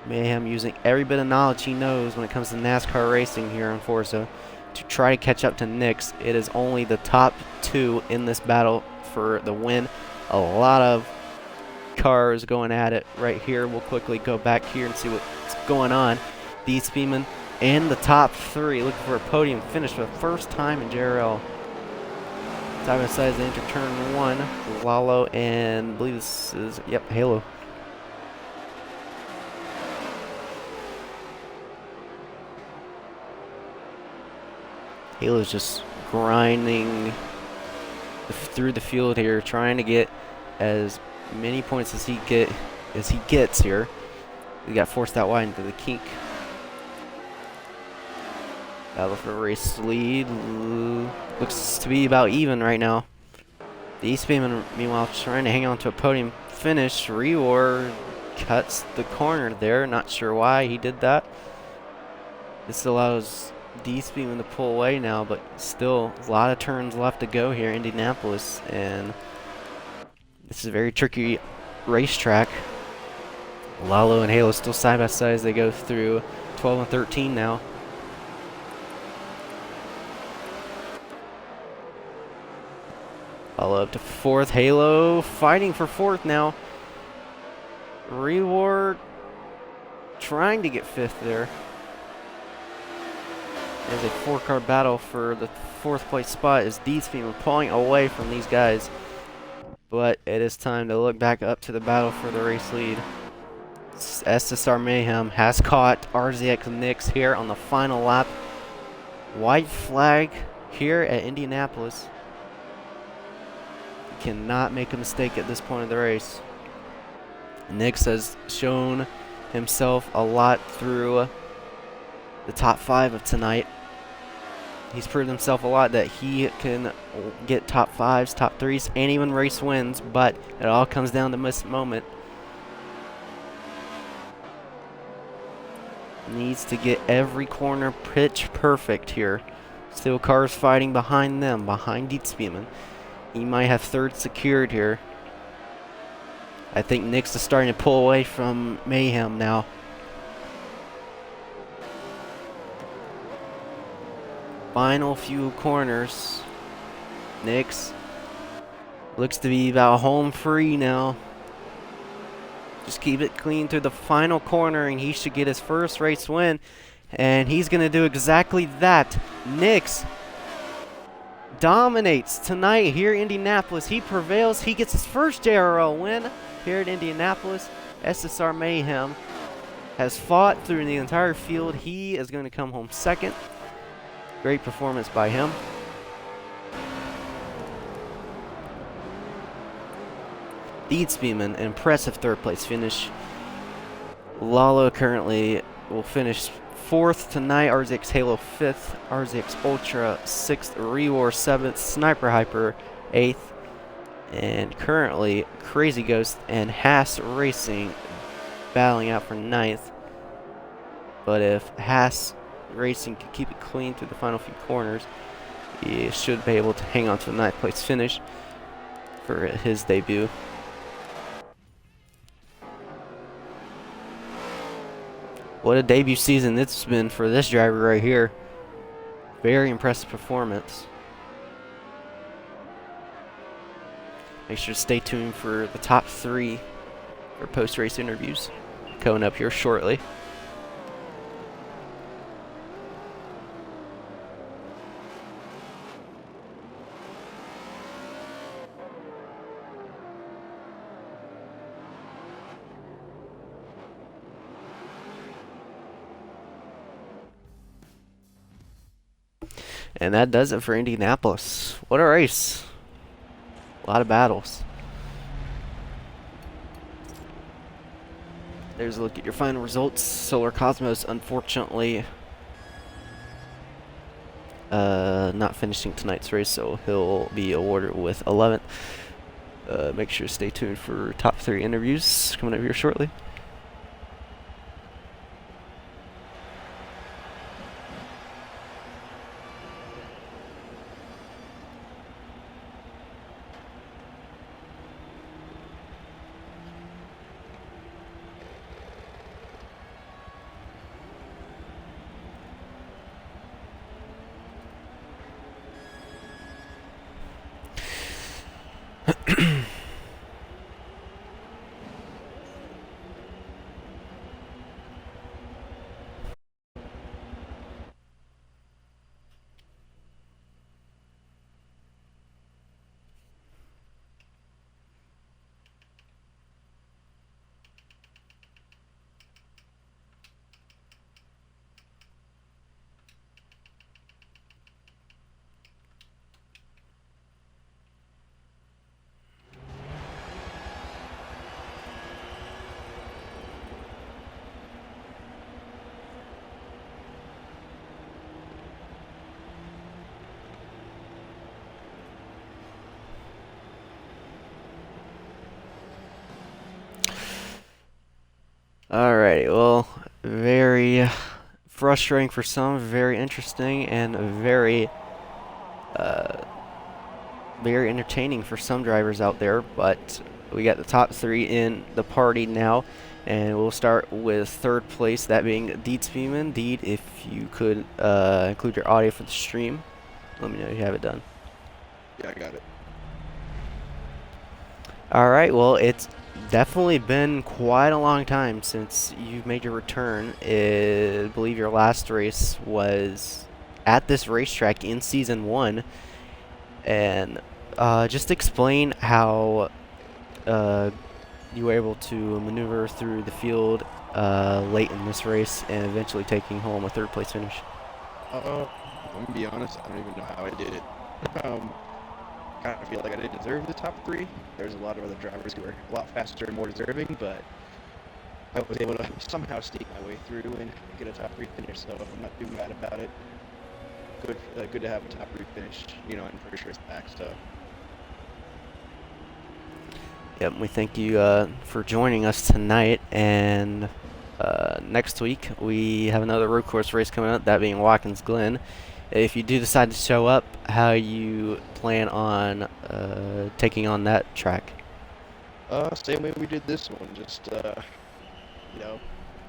Mayhem using every bit of knowledge he knows when it comes to NASCAR racing here on Forza to try to catch up to Nix. It is only the top two in this battle for the win. A lot of cars going at it right here. We'll quickly go back here and see what's going on. Dietzbeeman in the top three, looking for a podium finish for the first time in JRL. Side by side as they enter turn one. Lalo and I believe this is, yep, Halo. Halo's just grinding through the field here, trying to get as many points as he gets here. He got forced out wide into the kink. Battle for race lead. Looks to be about even right now. The Dietzbeeman, meanwhile, trying to hang on to a podium finish. Rewar cuts the corner there. Not sure why he did that. This allows Dietzbeeman to pull away now, but still a lot of turns left to go here in Indianapolis, and this is a very tricky racetrack. Lalo and Halo still side by side as they go through 12 and 13 now. Lalo up to fourth. Halo fighting for fourth now. Reward trying to get fifth there. There's a four-car battle for the fourth place spot as Dietzbeeman pulling away from these guys. But it is time to look back up to the battle for the race lead. SSR Mayhem has caught RZX Nix here on the final lap. White flag here at Indianapolis. You cannot make a mistake at this point of the race. Nix has shown himself a lot through the top 5 of tonight. He's proved himself a lot that he can get top 5s, top 3s, and even race wins, but it all comes down to this moment. Needs to get every corner pitch perfect here. Still cars fighting behind them, behind Dietzbeeman. He might have third secured here. I think Nix is starting to pull away from Mayhem now. Final few corners. Nix looks to be about home free now. Just keep it clean through the final corner and he should get his first race win. And he's going to do exactly that. Nix dominates tonight here in Indianapolis. He prevails. He gets his first JRL win here at Indianapolis. SSR Mayhem has fought through the entire field. He is going to come home second. Great performance by him. Dietzbeeman, impressive third place finish. Lalo currently will finish fourth tonight. RZX Halo fifth. RZX Ultra sixth. Rewar seventh. Sniper Hyper eighth. And currently Crazy Ghost and Haas Racing battling out for ninth. But if Haas Racing can keep it clean through the final few corners, he should be able to hang on to a ninth place finish for his debut. What a debut season it's been for this driver right here. Very impressive performance. Make sure to stay tuned for the top 3 for post-race interviews. coming up here shortly. And that does it for Indianapolis. What a race. A lot of battles. There's a look at your final results. Solar Cosmos, unfortunately, not finishing tonight's race, so he'll be awarded with 11th. Make sure to stay tuned for top 3 interviews coming up here shortly. Alrighty, well, very frustrating for some, very interesting, and very entertaining for some drivers out there. But we got the top 3 in the party now, and we'll start with 3rd place, that being Deed Speeman. Deed, if you could include your audio for the stream, let me know you have it done. Yeah, I got it. Alright, well, it's definitely been quite a long time since you've made your return. I believe your last race was at this racetrack in Season 1. And just explain how you were able to maneuver through the field late in this race and eventually taking home a 3rd place finish. I'm gonna be honest, I don't even know how I did it. Kind of feel like I didn't deserve the top 3. There's a lot of other drivers who were a lot faster and more deserving, but I was able to somehow sneak my way through and get a top 3 finish, so I'm not too mad about it. Good to have a top 3 finish, you know, and pretty sure it's back, so. Yep, we thank you for joining us tonight, and next week we have another road course race coming up, that being Watkins Glen. If you do decide to show up, how you plan on taking on that track? Same way we did this one, just, you know,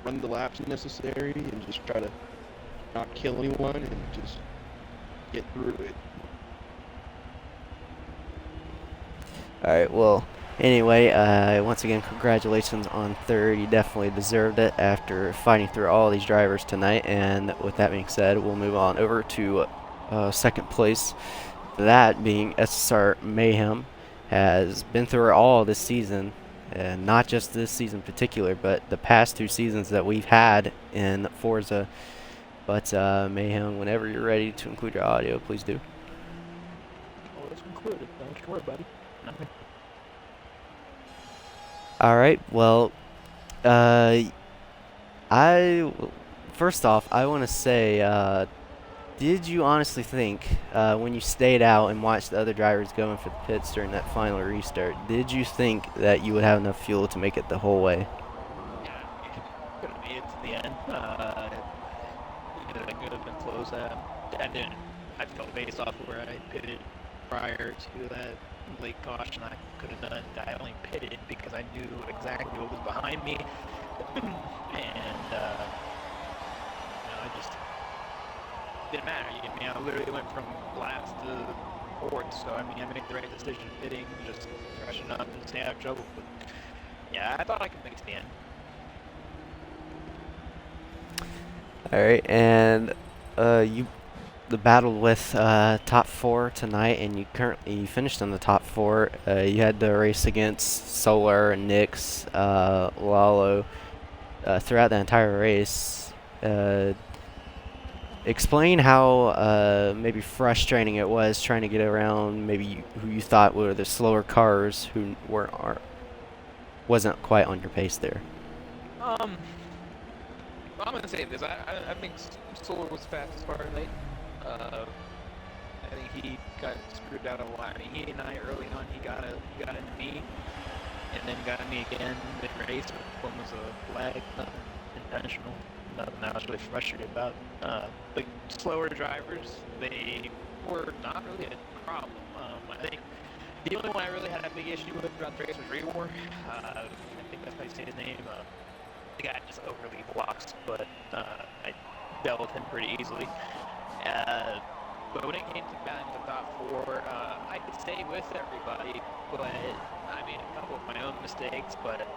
run the laps necessary and just try to not kill anyone and just get through it. Alright, well, anyway, once again, congratulations on 3rd. You definitely deserved it after fighting through all these drivers tonight. And with that being said, we'll move on over to 2nd place. That being SSR Mayhem, has been through all this season, and not just this season in particular, but the past 2 seasons that we've had in Forza. But Mayhem, whenever you're ready to include your audio, please do. Oh, it's included. Don't worry, buddy. Alright, well, first off, I want to say, did you honestly think, when you stayed out and watched the other drivers going for the pits during that final restart, did you think that you would have enough fuel to make it the whole way? Yeah, you could have made it to the end. It could have been close. I felt based off where I pitted prior to that late caution, I could have done. I only pitted because I knew exactly what was behind me, and it just didn't matter. I literally went from last to 4th, so I made the right decision pitting, just freshen up and stay out of trouble. But yeah, I thought I could make it to the end. All right, and you the battle with top four tonight, and you finished in the top four. You had the race against Solar and Nix, Lalo, throughout the entire race. Explain how maybe frustrating it was trying to get around maybe who you thought were the slower cars who wasn't quite on your pace there. Um, I'm gonna say this. I think Solar was fastest car tonight. I think he got screwed out a lot. I mean, he and I early on, he got into me, and then got me again mid-race. One was a lag, nothing intentional, nothing I was really frustrated about. The slower drivers, they were not really a problem. I think the only one I really had a big issue with throughout the race was Rewar. I think that's how you say his name. The guy just overly blocks, but I dealt with him pretty easily. But when it came to battling the top four, I could stay with everybody, but I made a couple of my own mistakes, but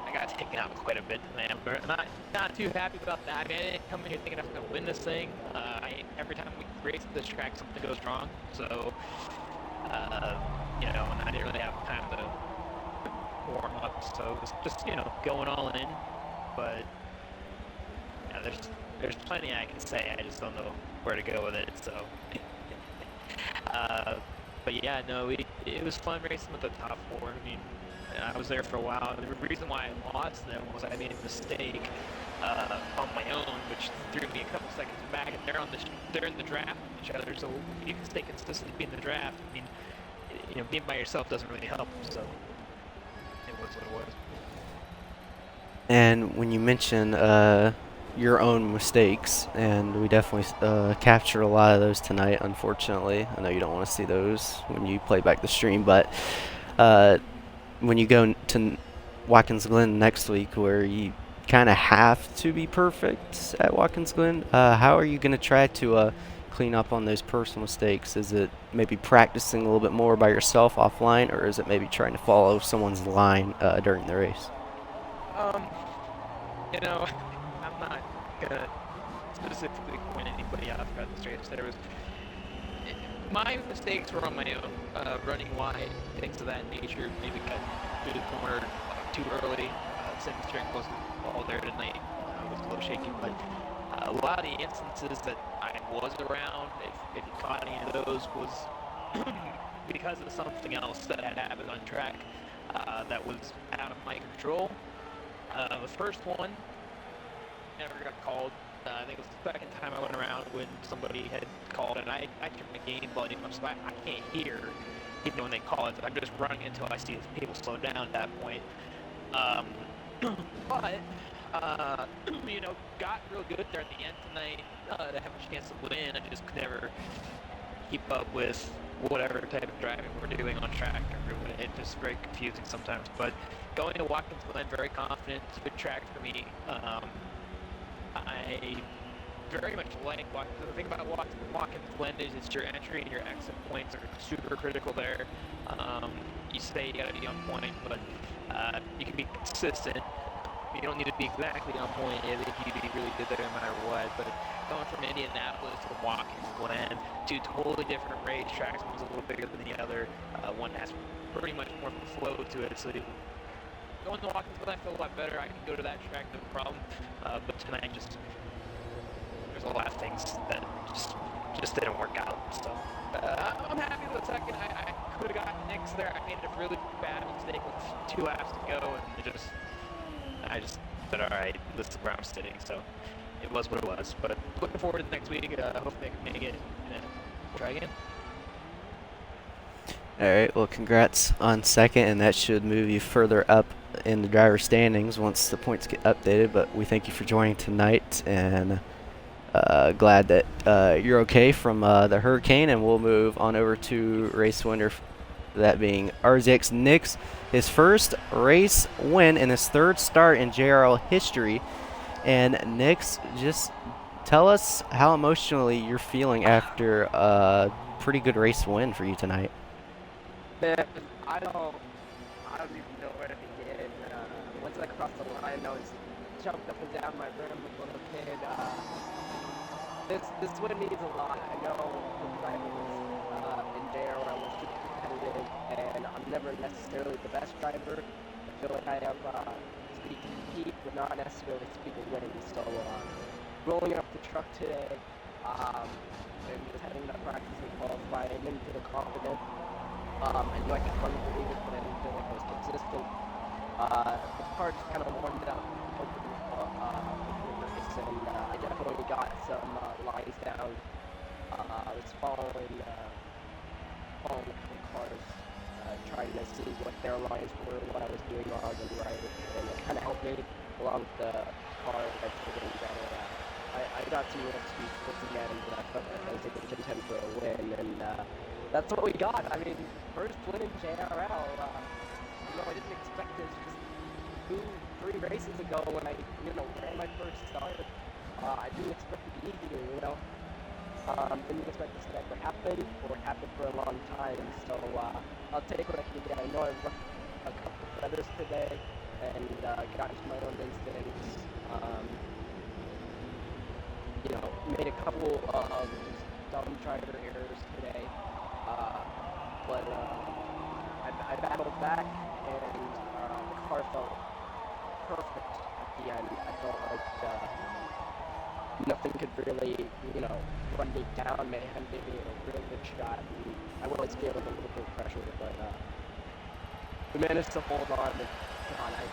I got taken out quite a bit tonight. I'm not too happy about that. I mean, I didn't come in here thinking I was going to win this thing. Every time we race this track, something goes wrong, so, and I didn't really have time to warm up, so it was just, going all in, but yeah, there's plenty I can say. I just don't know where to go with it. So, but yeah, no, it was fun racing with the top four. I mean, I was there for a while. The reason why I lost them was I made a mistake on my own, which threw me a couple seconds back. And they're in the draft with each other, so you can stay consistently in the draft. I mean, being by yourself doesn't really help. So it was what it was. And when you mention your own mistakes, and we definitely captured a lot of those tonight, unfortunately. I know you don't want to see those when you play back the stream, but when you go to Watkins Glen next week, where you kind of have to be perfect at Watkins Glen, how are you going to try to clean up on those personal mistakes? Is it maybe practicing a little bit more by yourself offline, or is it maybe trying to follow someone's line during the race? I'm not gonna specifically point anybody out throughout the race. My mistakes were on my own, running wide, things of that nature. Maybe got through the corner too early. Second steering wasn't all there tonight. It was a little shaky, but a lot of the instances that I was around, if you caught any of those, was because of something else that had happened on track that was out of my control. The first one never got called. I think it was the second time I went around when somebody had called, and I turned my game volume up so I can't hear even when they call it. I'm just running until I see people slow down at that point. But got real good there at the end tonight to have a chance to win. I just could never keep up with whatever type of driving we're doing on track. It's just very confusing sometimes. But going to Watkins Glen, very confident. It's a good track for me. I very much like Watkins. The thing about Watkins Glen is it's your entry and your exit points are super critical there. You say you gotta be on point, but you can be consistent. You don't need to be exactly on point. I think you'd be really good there no matter what. But going from Indianapolis to Watkins Glen, two totally different racetracks. One's a little bigger than the other. One has pretty much more flow to it. So going to Watkins Glen, I feel a lot better. I can go to that track, no problem. But tonight, there's a lot of things that just didn't work out. So I'm happy with the second. I could have gotten Nix there. I made a really bad mistake with 2 laps to go, and I just said, all right, this is where I'm sitting. So it was what it was. But looking forward to next week. Hopefully I can make it and try again. All right, well, congrats on second, and that should move you further up in the driver standings once the points get updated. But we thank you for joining tonight, and glad that you're okay from the hurricane, and we'll move on over to race winner, that being RZX Nix, his first race win in his third start in JRL history. And Nix, just tell us how emotionally you're feeling after a pretty good race win for you tonight. Man, I don't even know where to begin. Once I crossed the line, jumped up and down my room a little bit. This win means a lot. I know the drivers in JRL are super competitive, and I'm never necessarily the best driver. I feel like I have speed to compete, but not necessarily speed to win. So rolling up the truck today, and just having that practice and qualifying, I didn't feel confident. I knew I could run the lead, but I didn't feel like I was consistent. The car just kind of warmed up over the race, and I definitely got some lines down. I was following a couple cars, trying to see what their lines were, what I was doing wrong and right, and it kind of helped me along with the car eventually getting better. I got some real speed towards the end, and I felt like I was able to contend for a win, and that's what we got. I mean, first win in JRL. I didn't expect this just 3 races ago when I, ran my first start. I didn't expect it to be easier, didn't expect this to ever happen or happen for a long time. So I'll take what I can get. I know I roughed a couple of feathers today and got into my own instincts. Made a couple of dumb driver errors today, but I battled back, and the car felt perfect at the end. I felt like nothing could really, run me down. Mayhem gave me a really good shot, and I was feeling a little bit of pressure, but we managed to hold on, and God, I have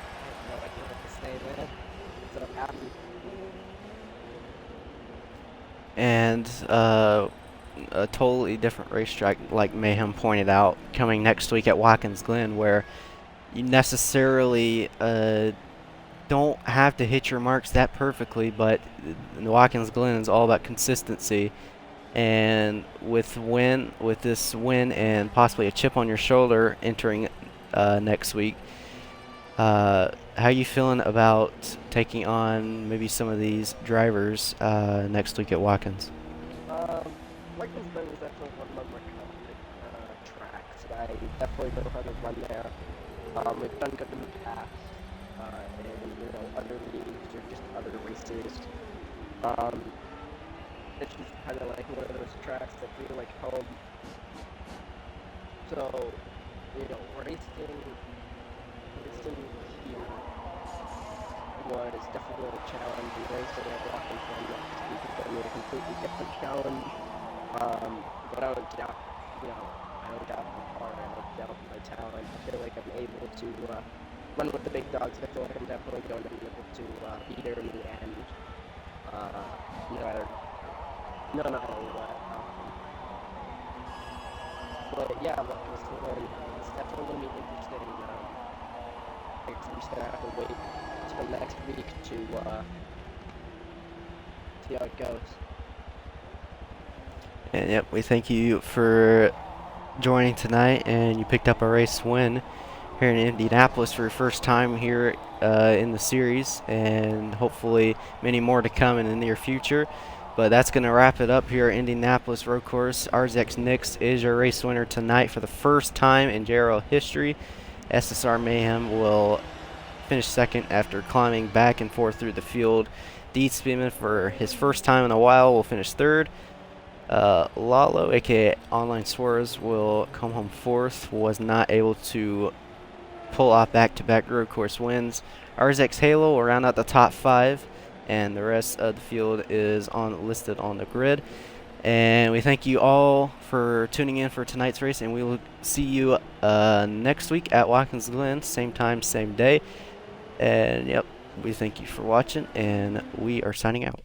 no idea what to say, man. So I'm happy. And a totally different racetrack, like Mayhem pointed out, coming next week at Watkins Glen, where you necessarily don't have to hit your marks that perfectly, but Watkins Glen is all about consistency. And with this win and possibly a chip on your shoulder entering next week, how are you feeling about taking on maybe some of these drivers next week at Watkins? Watkins Glen is definitely one of my more confident tracks. I definitely know how to run there. We've done good in the past, in other leagues or just other races. It's just kind of like one of those tracks that feel like home. So, racing here was definitely a challenge, and racing at Watkins Glen next week is going to be a completely different challenge. But I don't doubt, I don't doubt my car, I don't doubt my talent. I feel like I'm able to run with the big dogs. I feel like I'm definitely going to be able to be there in the end. No matter what. But yeah, it's definitely going to be interesting. I guess I'm just going to have to wait until next week to see how it goes. And yep, we thank you for joining tonight, and you picked up a race win here in Indianapolis for your first time here in the series, and hopefully many more to come in the near future. But that's going to wrap it up here at Indianapolis Road Course. RZX Nix is your race winner tonight for the first time in JRL history. SSR Mayhem will finish second after climbing back and forth through the field. Deed Speedman, for his first time in a while, will finish third. Lalo, aka Online Swerves, will come home fourth. Was not able to pull off back-to-back road course wins. RZX Halo will round out the top 5, and the rest of the field is listed on the grid. And we thank you all for tuning in for tonight's race, and we will see you next week at Watkins Glen, same time, same day. And yep, we thank you for watching, and we are signing out.